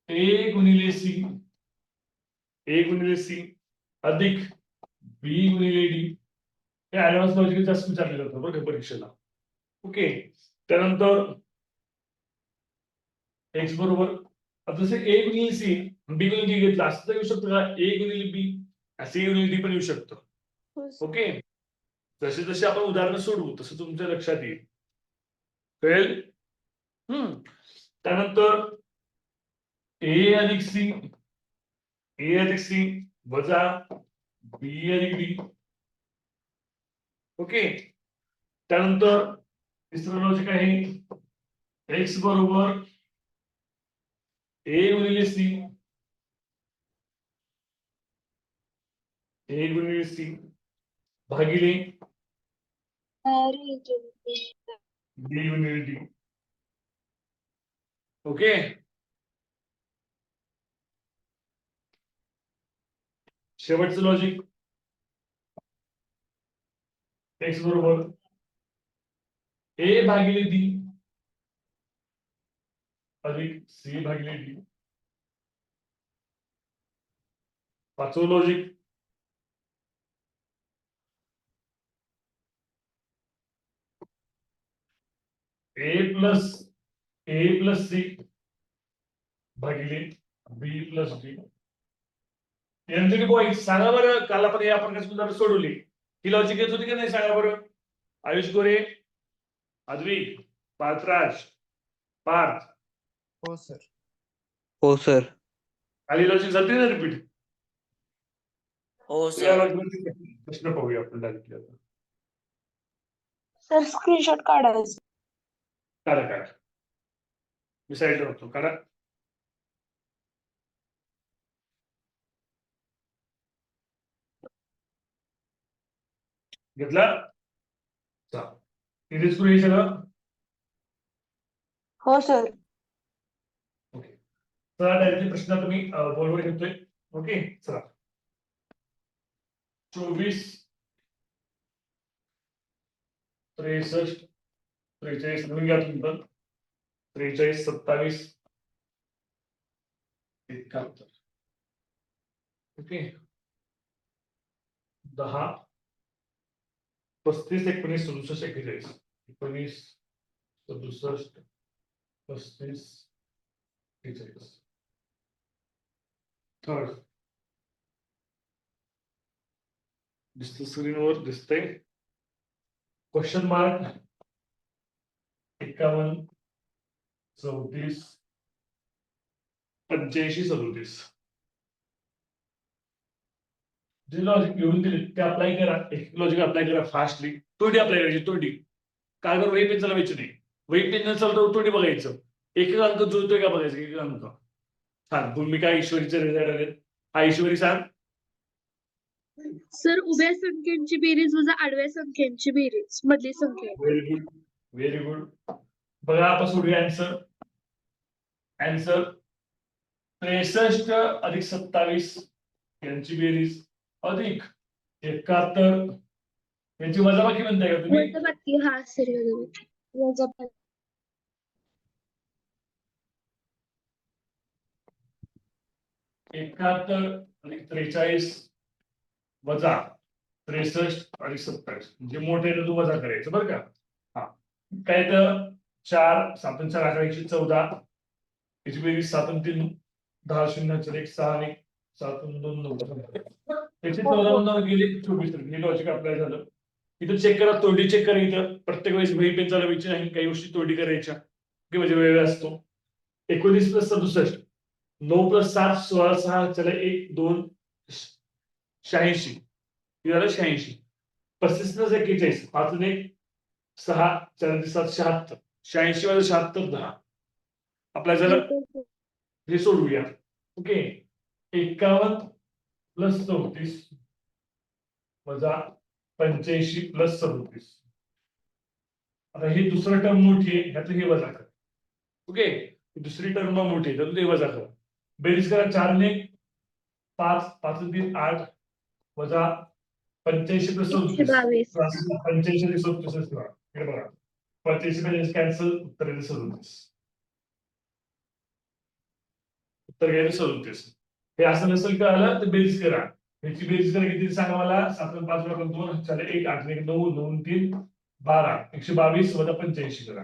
ए गुणिले सी अधिक बी गुणिले डी. हे ऍडव्हान्स लॉजिक जास्त विचारले जातं बरं का परीक्षेला. ओके. त्यानंतर एक्स बरोबर आता जसे ए गुणिले सी बी गुणिले डी घेतला असं तर येऊ शकतं का? ए गुणिले बी सी गुणिले डी पण येऊ शकतं. हो सर. ओके. जसे जसे आपण उदाहरणं सोडवू तसं तुमच्या लक्षात येईल. कळेल? त्यानंतर ए अधिक सी वजा बी अधिक डी. ओके. त्यानंतर तिसरं लॉजिक आहे एक्स बरोबर ए गुणिले सी भागिले बी गुणिले डी. ओके. शेवटचं लॉजिक एक्स बरोबर ए भागिले डी अधिक सी भागिले डी. पाचवं लॉजिक ए प्लस सी भागिले बी प्लस डी. यांचे पॉईंट सांगा बरं. काल आपण या प्रकारची उदाहरणं सोडवली. ही लॉजिक येत होती की नाही सांगा बरं. आयुष गोरे, अद्विक, पार्थराज, पार्थ. हो सर. हो सर. खाली लॉजिक झाली ना रिपीट. हो या सर. लॉजिकवरती प्रश्न पाहूया आपण डायरेक्टली आता. सर स्क्रीनशॉट काढायचं. काढा. मी साईडला होतो. काढा. घेतला? इथेच पुढे हे सगळं. हो सर. ओके. चला डायरेक्टली प्रश्न तुम्ही बोर्डवर घेतोय. ओके. चला 24 63 43 लिहून घ्या तुम्ही पण. 43 27 71. ओके. 10 35 19 67 41 19 67 35 41. थर्ड दिसतं स्क्रीनवर दिसतंय क्वेश्चन मार्क 51 34 85 37. जे लॉजिक लिहून दिले ते अप्लाय करा. एक लॉजिक अप्लाय करा फास्टली. तोडी अप्लाय करायची. तोडी कागद वही पेन चालवायची नाही. वही पेन चालतो तोडी बघायचं. एक अंक जुळतोय का बघायचं. एक अंक. छान. भूमिका ईश्वरीचे रिझल्ट आले. हा ईश्वरी सांग. सर उभ्या संख्यांची बेरीज वजा आडव्या संख्यांची बेरीज मधली संख्या. Very good. बघा आपण सोडूया आन्सर. 63 अधिक 27 यांची बेरीज अधिक 71 यांची वजाबाकी म्हणताय का तुम्ही? वजाबाकी. हा सर वजाबाकी. 71 अधिक 43 वजा 63 आणि 27 म्हणजे मोठे तू वजा करायचं बरं का. हा काय तर 4 7 4 11 114 याची बेरीज 7 3 10 0 1 6 आणि 7 2 9 त्याची 14 गेली 24 हे लॉजिक अप्लाय झालं. इथं चेक करा, तोंडी चेक करा. इथं प्रत्येक वेळेस वही पेन चालवायची नाही, काही गोष्टी तोंडी करायच्या. ओके, म्हणजे वेळ असतो. 19 + 67, 9 + 7, 16, 6, चला 1, 2, 86. हे झालं 86. 35 + 41, 5 आणि 1, 6, 4 7, 76. 86 + 76, 10. आपल्या जरा हे सोडूया. ओके, 51 + 34 वजा 85 + 37. आता ही दुसरं टर्म मोठी आहे, ह्यातलं हे वजा कर. ओके, दुसरी टर्म मोठी आहे, त्यातलं हे वजा कर. बेरीज करा, 4 आणि 1, 5, 5 आणि 3, 8, वजा 85 + 37. 122. 85 + 37 करा. हे बघा, 85 कॅन्सल, उत्तर येते 37. उत्तर घ्यायचं 37. हे असं नसेल कळालं तर बेरीज करा. ह्याची बेरीज करा किती सांगा मला. 7 आणि 5 = 2, 4 1, 8 आणि 1, 9, 2 आणि 3, 12. 122 वजा 85 करा.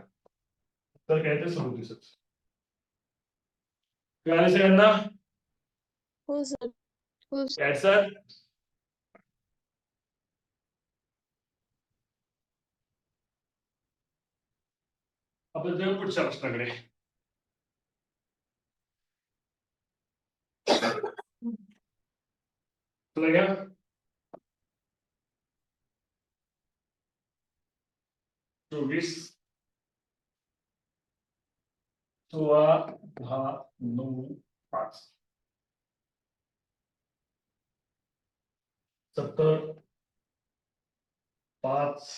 उत्तर घ्यायचं 37. कळालं सगळ्यांना? हो सर. हो सर. काय सर? आपण जाऊ पुढच्या प्रश्नाकडे. चला घ्या. चोवीस, 16, 10, 9, 5, 70, 5,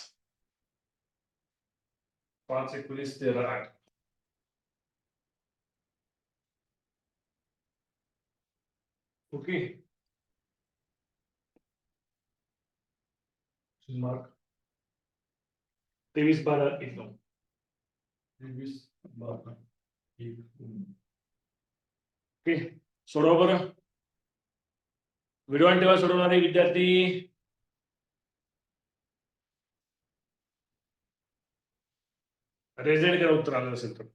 5, 19, 13, 8. Okay, mark 23, 12, 1, 9. 23, 12, 1, 9. ओके, सोडवा बरं. व्हिडिओ ऑन ठेवा सोडवणारे विद्यार्थी. रेजेंट करा उत्तर आलं असेल तर.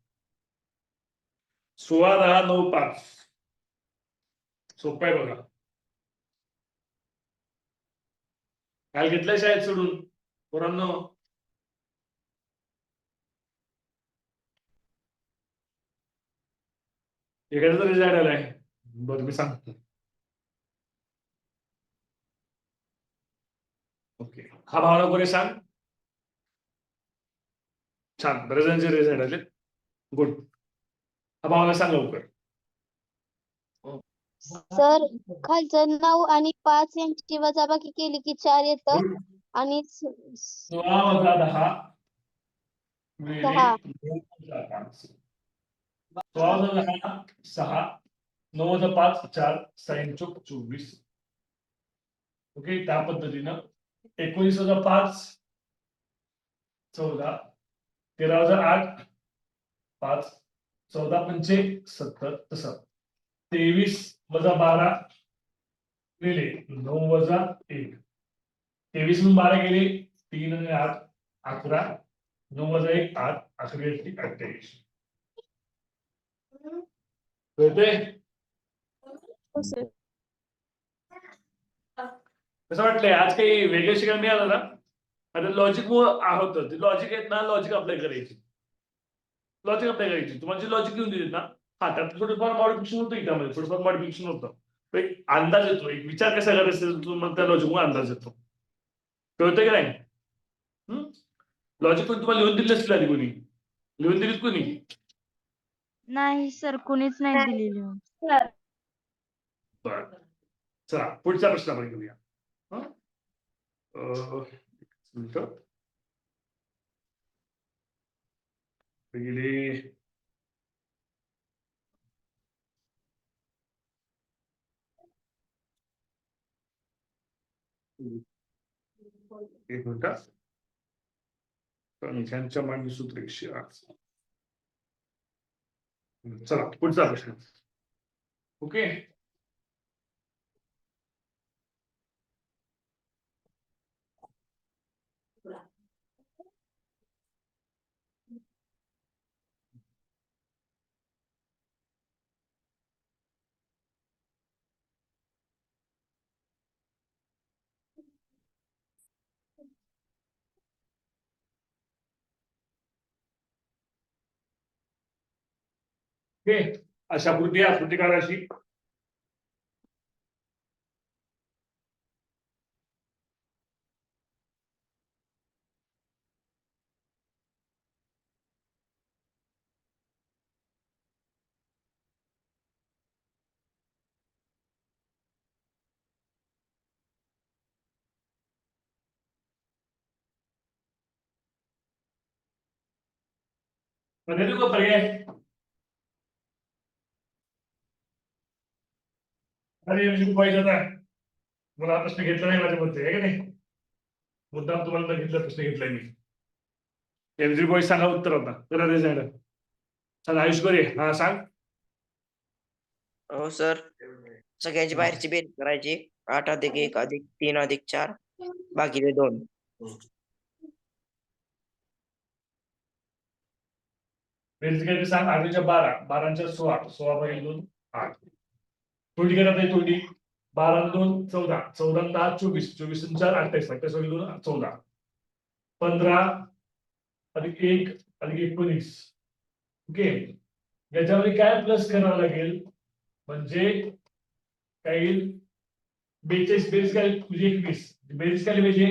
16, 10, 9, 5. सोपं आहे बघा. काल घेतलंय शाळेत सोडून पोरांनो? एखादा रिझल्ट आलाय? बरं मी सांगतो. ओके, हा भावना कोणी सांग. छान, बरेच जणांचे रिझल्ट आले. गुड. हा भावना सांग लवकर. सर, खालचं 9 आणि 5 यांची वजाबाकी केली की 4 येतं. गुड. आणि 16 वजा 10 गुणिले 10. 9 वजा 5. 16 वजा 10, 6, 9 वजा 5, 4, 6 चोक 24. ओके, त्या पद्धतीनं 19 वजा 5, 14, 13 वजा 8, 5, 14 पंचे 70, तसं 23 वजा 12 गुणिले 9 वजा 1. 23 मधून 12 गेले, 3 आणि 8, 11, 9 वजा 1, 8, 11 28. कळतंय? हो सर. कसं वाटलंय? आज काही वेगळं शिकायला मिळालं ना? आता लॉजिक होत ते लॉजिक आहेत ना, लॉजिक अप्लाय करायची. लॉजिक अप्लाय करायची. तुम्हाला जे लॉजिक घेऊन दिलेत ना, हा त्यात थोडंफार मॉडिफिकेशन होतं, त्यामध्ये थोडंफार मॉडिफिकेशन होतं. एक अंदाज येतो, एक विचार कसा करायचा तुम्हाला त्या लॉजिकमुळे अंदाज येतो. कळतं की नाही? लॉजिक पण तुम्हाला लिहून दिली असतील आधी कोणी? लिहून दिलीत कोणी? नाही सर, कुणीच नाही दिलेली. बरं, चला पुढचा प्रश्न आपण घेऊया. एक मिनिटं. पहिले एक मिनिट. संख्यांच्या मांडणी सूत्र 108. चला पुढचा प्रश्न. ओके, ओके, अशा आकृती काढा अशी. देऊ का पर्याय? अरे म्हणजे पाहिजे आता मला हा प्रश्न घेतला नाही माझ्यामध्ये आहे का नाही, मुद्दाम तुम्हाला घेतला प्रश्न घेतलाय मी. एमजी बॉय सांगा उत्तर होता तर अरे सांगा. चल आयुष गोरे, हा सांग. हो सर, सगळ्यांची बाहेरची बेरीज करायची. 8+1+3+4 भागिले 2. बेरीज काय ते सांग. 8च्या 12, 12च्या 16, 16 भागिले 2 8. तोंडी करत आहे तोंडी. 12 2 14, 14 10 24, 24 4 28, 28 भागिले 2 14, 15 अधिक 1 अधिक 19. ओके, याच्यामध्ये काय प्लस करावं लागेल म्हणजे काय येईल 42 बेरीज काय तुझी 21 बेरीज काय पाहिजे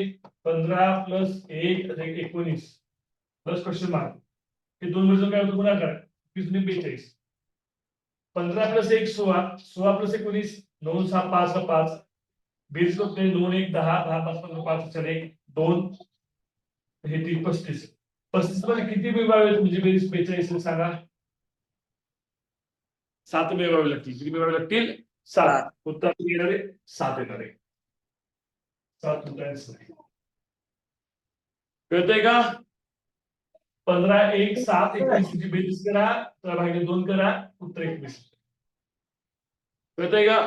15 + 1 अधिक 19 प्लस क्वेश्चन मार्क. हे दोन वर्ष काय होतं गुणाकार 21 आणि 42. 15 + 1 16, 16 + 19 9 6 5 5. बेरीज करतोय 2 1 10 10 5 15 5 4 1 2 हे 3 35. 35 मध्ये किती मिळवावे म्हणजे बेरीज 42 सांगा. 7 मिळवावे लागतील. किती मिळवावे लागतील? 7. उत्तर येणार आहे 7 येणार आहे. 7 उत्तर कळतंय का? 15 1 7 21 ची बेरीज करा तर भागिले 2 करा उत्तर 21. कळतंय का?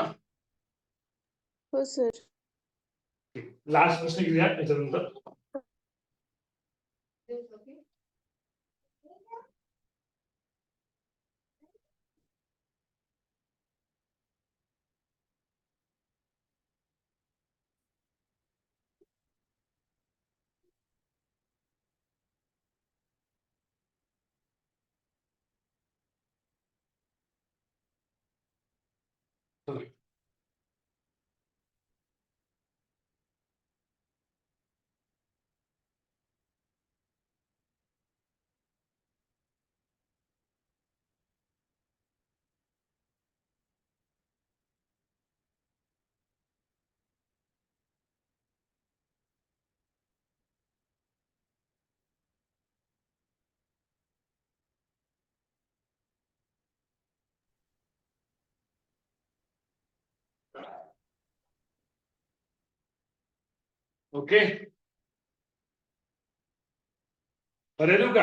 हो सर. लास्ट प्रश्न घेऊया त्याच्यानंतर. ओके, अरे देऊ का?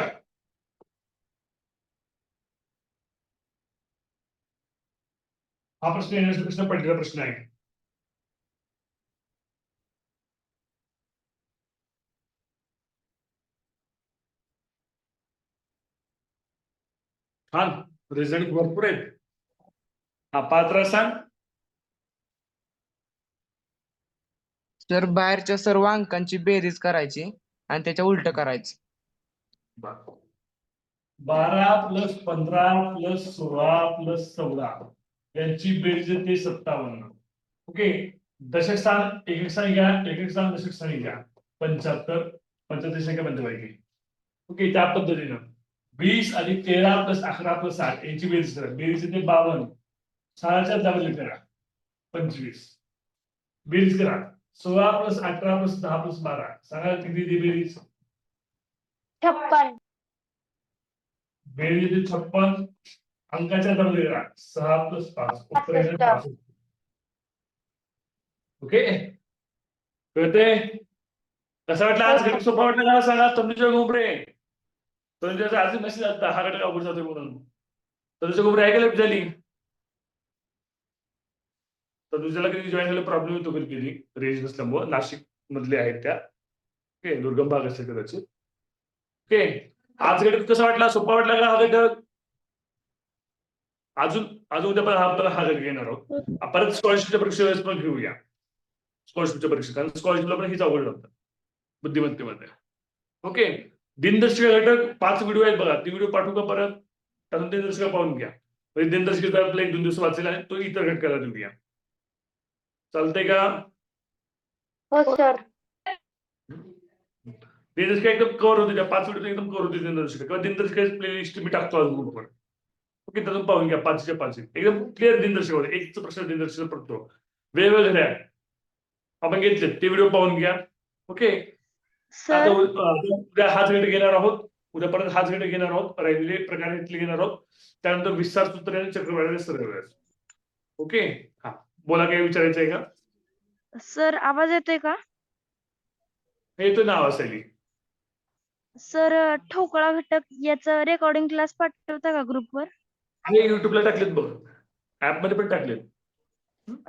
हा प्रश्न येण्याचा प्रश्न पडलेला प्रश्न आहे. छान, रिझल्ट भरपूर आहेत. हा पात्र सांग. तर बाहेरच्या सर्व अंकांची बेरीज करायची आणि त्याच्या उलट करायचं. 12 + 15 + 16 + 14 यांची बेरीज येते 57. ओके, दशक स्थान एक स्थानी घ्या, एक स्थान दशक स्थानी घ्या. 75 75 संख्या पंचवार्षिक. ओके, त्या पद्धतीनं 20 अधिक 13 + 11 + 8 यांची बेरीज करा. बेरीज येते 52. 6च्या जागी करा 25. बेरीज करा 16 + 18 + 10 + 12 सांगा किती ती बेरीज? 56. बेरीज येते 56. अंकाच्या जागी करा 6 + 5 उत्तर येते 65. ओके, कळते? कसा वाटला आज गणित सोपा वाटला का सांगा. तनुजा गोबरे, तनुजाचा आज मेसेज आता हा गट अवघड जातोय म्हणून. तनुजा गोबरे ऐकायला झाली. तनुजाला कधी जॉईन झालं प्रॉब्लेम येतो कधी कधी रेंज नसल्यामुळे. नाशिक मधले आहेत त्या. ओके, दुर्गम भाग असेल कदाचित. ओके, आज घटक कसा वाटला? सोपा वाटला का हा घटक? अजून अजून उद्या आपल्याला हा घटक घेणार आहोत. परत स्कॉलरशिपच्या परीक्षेवेळेस पण घेऊया. स्कॉलरशिपच्या परीक्षा, कारण स्कॉलरशिपला पण हीच आवड लागतं बुद्धिमत्तेमध्ये. ओके, दिनदर्शिका घटक 5 व्हिडिओ आहेत बघा. ती व्हिडिओ पाठवू का परत? त्यानंतर दिनदर्शिका पाहून घ्या. म्हणजे दिनदर्शिकेचा आपला 1-2 दिवस वाचेल आणि तो इतर घटकाला देऊया. चालतंय का? हो सर. दिनदर्शिका एकदम कव्हर होते त्या 5 व्हिडिओ एकदम कव्हर होते दिनदर्शिका किंवा दिनदर्शिका प्लेलिस्ट मी टाकतो आज ग्रुपवर. ओके, त्यातून पाहून घ्या 5च्या 5 एकदम क्लिअर दिनदर्शिका होते. एकच प्रश्न दिनदर्शिका पडतो. वेगवेगळ्या आपण घेतले ते व्हिडिओ पाहून घ्या. ओके, आता सर उद्या हाच घटक घेणार आहोत. उद्यापर्यंत हाच घटक घेणार आहोत. राहिलेले प्रकार इथले घेणार आहोत. त्यानंतर विस्तार सूत्र आणि चक्रवाढ सरळ. ओके, हा बोला, काही विचारायचं आहे का? सर आवाज येतोय का? येतो ना आवाज शैली. सर ठोकळा घटक याचं रेकॉर्डिंग क्लास पाठवता का ग्रुपवर? आणि युट्यूबला टाकलेत बघ, ऍप मध्ये पण टाकलेत.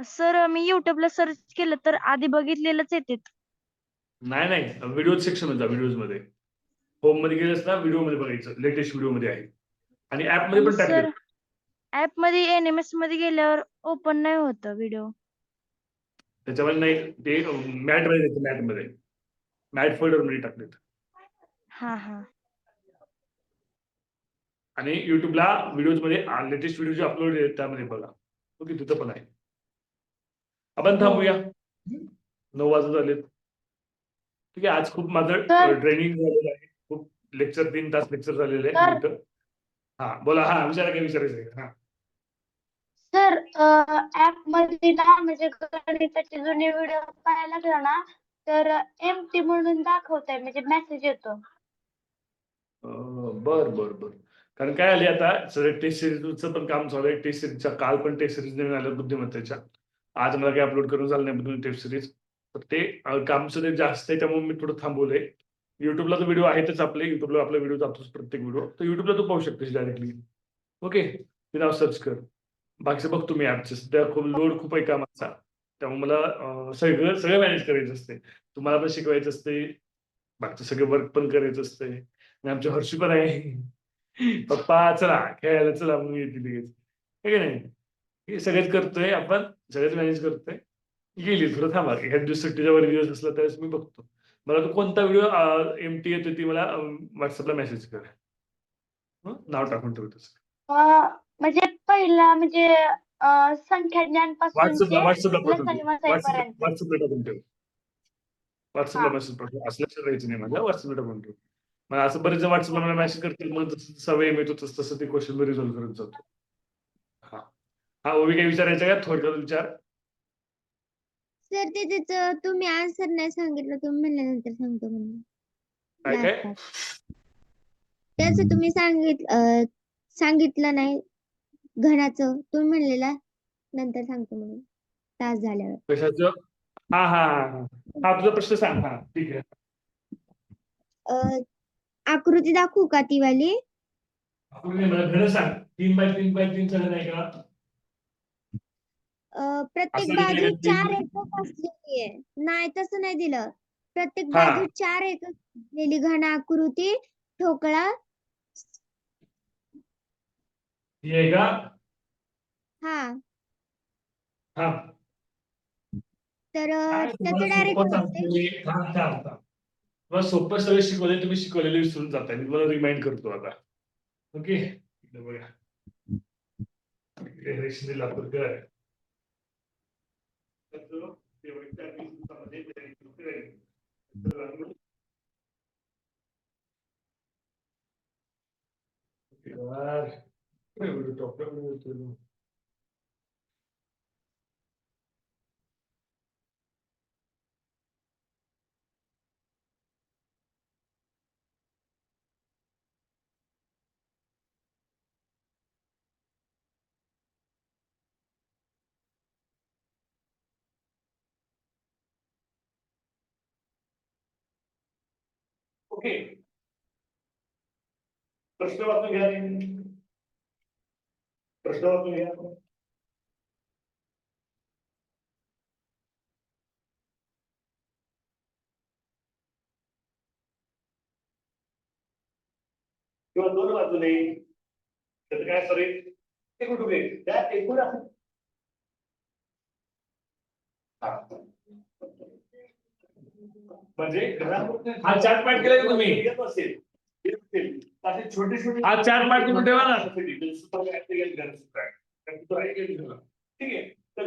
सर मी युट्यूबला सर्च केलं तर आधी बघितलेलंच येते. नाही, व्हिडिओ सेक्शन जा, व्हिडिओज मध्ये होम मध्ये गेलेस ना, व्हिडिओ मध्ये बघायचं, लेटेस्ट व्हिडिओ मध्ये आहे. आणि ऍप मध्ये पण सर टाकलेत. ऍप मध्ये NMS मध्ये गेल्यावर ओपन नाही होत व्हिडिओ. त्याच्यामध्ये नाही, ते मॅट मध्ये मॅट मध्ये मॅट फोल्डर मध्ये टाकलेत. हा. आणि युट्यूबला व्हिडिओज मध्ये लेटेस्ट व्हिडिओ जे अपलोड आहेत त्यामध्ये बघा. ओके, तिथं पण आहे. आपण थांबूया, 9 वाजत आलेत. ठीक आहे, आज खूप माझं सर. ट्रेनिंग झालेलं आहे. खूप लेक्चर 3 तास लेक्चर झालेले सर. आहे. हा बोला, हा विचारा, काय विचारायचं आहे? हा सर ऍप मध्ये ना म्हणजे गणिताचे जुने व्हिडिओ पाहायला लागला ना तर एम्प्टी म्हणून दाखवतंय म्हणजे मेसेज येतो. बर. कारण काय आले आता सगळं टेस्ट सिरीजचं पण काम चालू आहे. टेस्ट सिरीजच्या काल पण टेस्ट सिरीज नवीन आलं बुद्धिमत्तेच्या. आज मला काही अपलोड करून झालं नाही बुद्धिमत्ता टेस्ट सिरीज. तर ते काम सगळं जास्त आहे, त्यामुळे मी थोडं थांबवलंय. युट्यूबला तो व्हिडिओ आहेतच आपले, युट्यूबला आपला व्हिडिओ जातोच प्रत्येक व्हिडिओ, तर युट्यूबला तू पाहू शकतेस डायरेक्टली. ओके, ते नाव सर्च कर. बाकीचं बघ तुम्ही ऍपचं. सध्या खूप लोड खूप आहे कामाचा, त्यामुळे मला सगळं मॅनेज करायचं असते. तुम्हाला पण शिकवायचं असते, बाकीचं सगळं वर्क पण करायचं असते. आणि आमची हर्षी पण आहे, पप्पा चला खेळायला चला म्हणून येते लगेच. हे नाही, हे सगळेच करतोय आपण, सगळेच मॅनेज करतोय. गेली थोडं थांबा, एखाद्या दिवस सुट्टीचा वर दिवस असला त्यावेळेस मी बघतो. मला तो कोणता व्हिडिओ एमटी येतो ती मला व्हॉट्सअपला मेसेज कर. नाव टाकून ठेवतो. म्हणजे पहिला म्हणजे संख्या ज्ञान पासून ते व्हॉट्सअपला पाठवून लसाई ठेव. वसाईपर्यंत. व्हॉट्सअपला टाकून ठेव. व्हॉट्सअपला मेसेज पाठव, असल्याचं राहायचं नाही माझ्या, व्हॉट्सअपला टाकून ठेव. मग असं बरेच व्हॉट्सअपला मला मेसेज करतील, मग सवय मिळतो तसं ते क्वेश्चन मी रिझॉल्व्ह करत जातो. हा ओवी, काही विचारायचं का? थोडक्यात विचार. सर ते त्याचं तुम्ही आन्सर नाही सांगितलं, तुम्ही म्हणल्यानंतर सांगतो म्हणून. काय त्याचं तुम्ही सांगितलं नाही घणाचं, तुम्ही म्हणलेला नंतर सांगतो म्हणून तास झाल्यावर. कशाचं? हा तुझा प्रश्न सांग. हा ठीक आहे. आकृती दाखवू का ती वाली? मला घरं सांग. 3x3x3 झालं नाही का? प्रत्येक असं बाजू लिहिलंय का? 4 एकक असलेली आहे. नाही, तसं नाही दिलं. प्रत्येक हा. बाजू 4 एकक असलेली घन आकृती ठोकळा. ही आहे का? हा, हा तर काय त्याचं तुम्हाला सोपं डायरेक्ट सांगतोय. तुम्हाला सोपं सगळं शिकवलंय, तुम्ही शिकवलेलं विसरून जाताय. मी तुम्हाला रिमाइंड करतो आता. ओके, बघा रेशमी लातूरकर. ओके, प्रश्न वाचून घ्या. प्रश्न वाचून घ्या. किंवा 2 बाजूने त्याचं काय सॉरी एकूण उभे त्या एकूण म्हणजे हा चार्ट पाठ केला का तुम्ही? येत असेल असे छोटे छोटे हा 4 पार्ट करून ठेवा ना. ठीक आहे. तर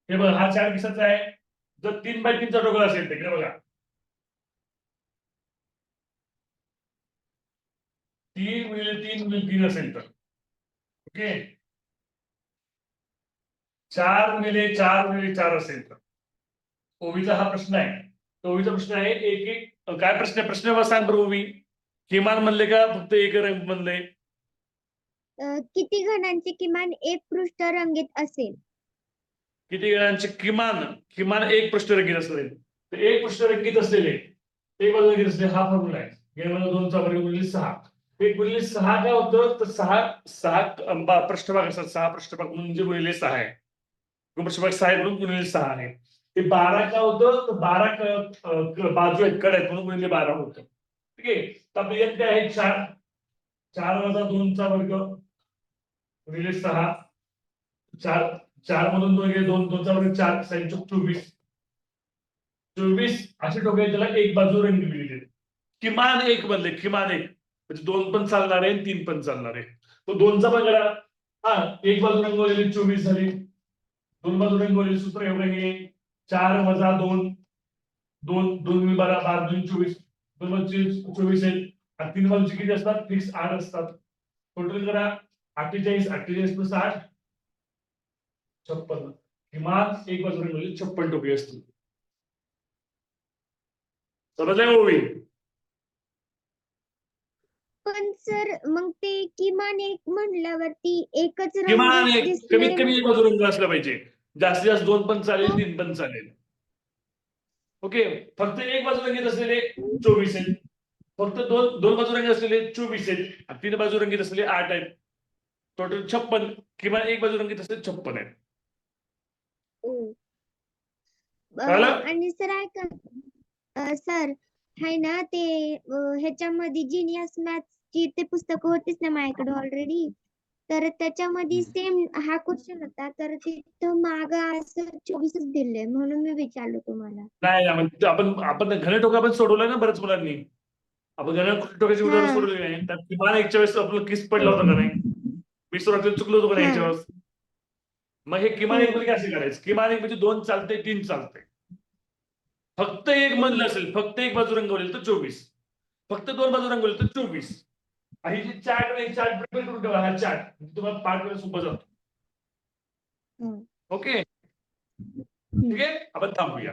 हे बघा हा 4 पिसाचा आहे. जर 3x3 चा ठोकळा असेल तर बघा 3x3 असेल तर ओके 4x4 असेल तर ओवीचा हा प्रश्न आहे. ओवीचा प्रश्न आहे एक एक काय प्रश्न आहे प्रश्न सांग बरं ओवी. किमान म्हणले का फक्त एक रंग म्हणले. किती घनांचे किमान एक पृष्ठ रंगीत असेल? किती जणांचे किमान किमान एक पृष्ठ रंगीत असेल. तर एक पृष्ठ रंगीत असलेले एक बाजू रंगीत असलेले हा फॉर्म्युला आहे. गेल्या 2चा वर्ग गुणिले 6 एक गुणिले 6 काय होतं तर 6 पृष्ठभाग असतात 6 पृष्ठभाग म्हणजे गुणिले 6 आहे. पृष्ठभाग 6 आहे म्हणून गुणिले 6 आहे. ते 12 काय होतं तर 12 बाजू आहेत कड आहेत म्हणून गुणिले 12 होतं. ठीक आहे. तर आपली एक काय आहे 4 4 - 2चा वर्ग गुणिले 6 4 मधून 2 गेले 2 2चा वर्ग 4 6 24 24 असे ठोकळे त्याला एक बाजू रंग दिलेली. किमान एक बनले किमान एक म्हणजे 2 पण चालणार आहे 3 पण चालणार आहे. तो 2चा पण करा. हा एक बाजू रंगवलेली 24 झाली. 2 बाजू रंगवलेली सूत्र एवढं हे 4 - 2 2 2 12 12 2 24 2 24 आहेत. आणि 3 बाजूचे किती असतात फिक्स 8 असतात. टोटल करा 48 48 + 8 56 किमान एक बाजू रंगवलेली 56 ठोकळे असतील. समजलं ओवी. पण सर मग ते किमान एक म्हणल्यावरती एकच किमान रंगीत एक दिसणारे कमीत कमी एक बाजू रंग असला पाहिजे. जास्तीत जास्त 2 पण चालेल हो. 3 पण चालेल. ओके फक्त एक बाजू रंगीत असलेले 24 आहेत. फक्त दोन बाजू रंगीत असलेले 24 आहेत. 3 बाजू रंगीत असलेले 8 आहेत. टोटल 56 किमान एक बाजू रंगीत असलेले 56 आहेत. ओ. कळलं? आणि सर ऐका सर हाय ना ते ह्याच्यामध्ये जीनियस मॅथ्सची ते पुस्तकं होतीच ना माझ्याकडे ऑलरेडी. तर त्याच्यामध्ये सेम हा क्वेश्चन होता तर तिथं मागं असं 24च दिले म्हणून मी विचारलं तुम्हाला. नाही म्हणजे आपण घन ठोका पण सोडवलं ना बऱ्याच मुलांनी. आपण घन ठोक्याची उदाहरण हा. सोडवली नाही. त्यात किमान एकच्या वेळेस आपलं किस पडला होता का नाही. मी सुरुवातीला चुकलो होतो का नाही हा. याच्या वेळेस. मग हे किमान हो. एक म्हणजे असे करायचं किमान एक म्हणजे 2 चालते 3 चालते. फक्त एक म्हणलं असेल फक्त एक बाजू रंगवलेली तर 24 फक्त 2 बाजू रंगवले तर 24 आणि जे चार्ट प्रिपेअर करून ठेवा हा चार्ट तुम्हाला पाठ करायला सोपं जातो. हं. ओके ठीक आहे आपण थांबूया.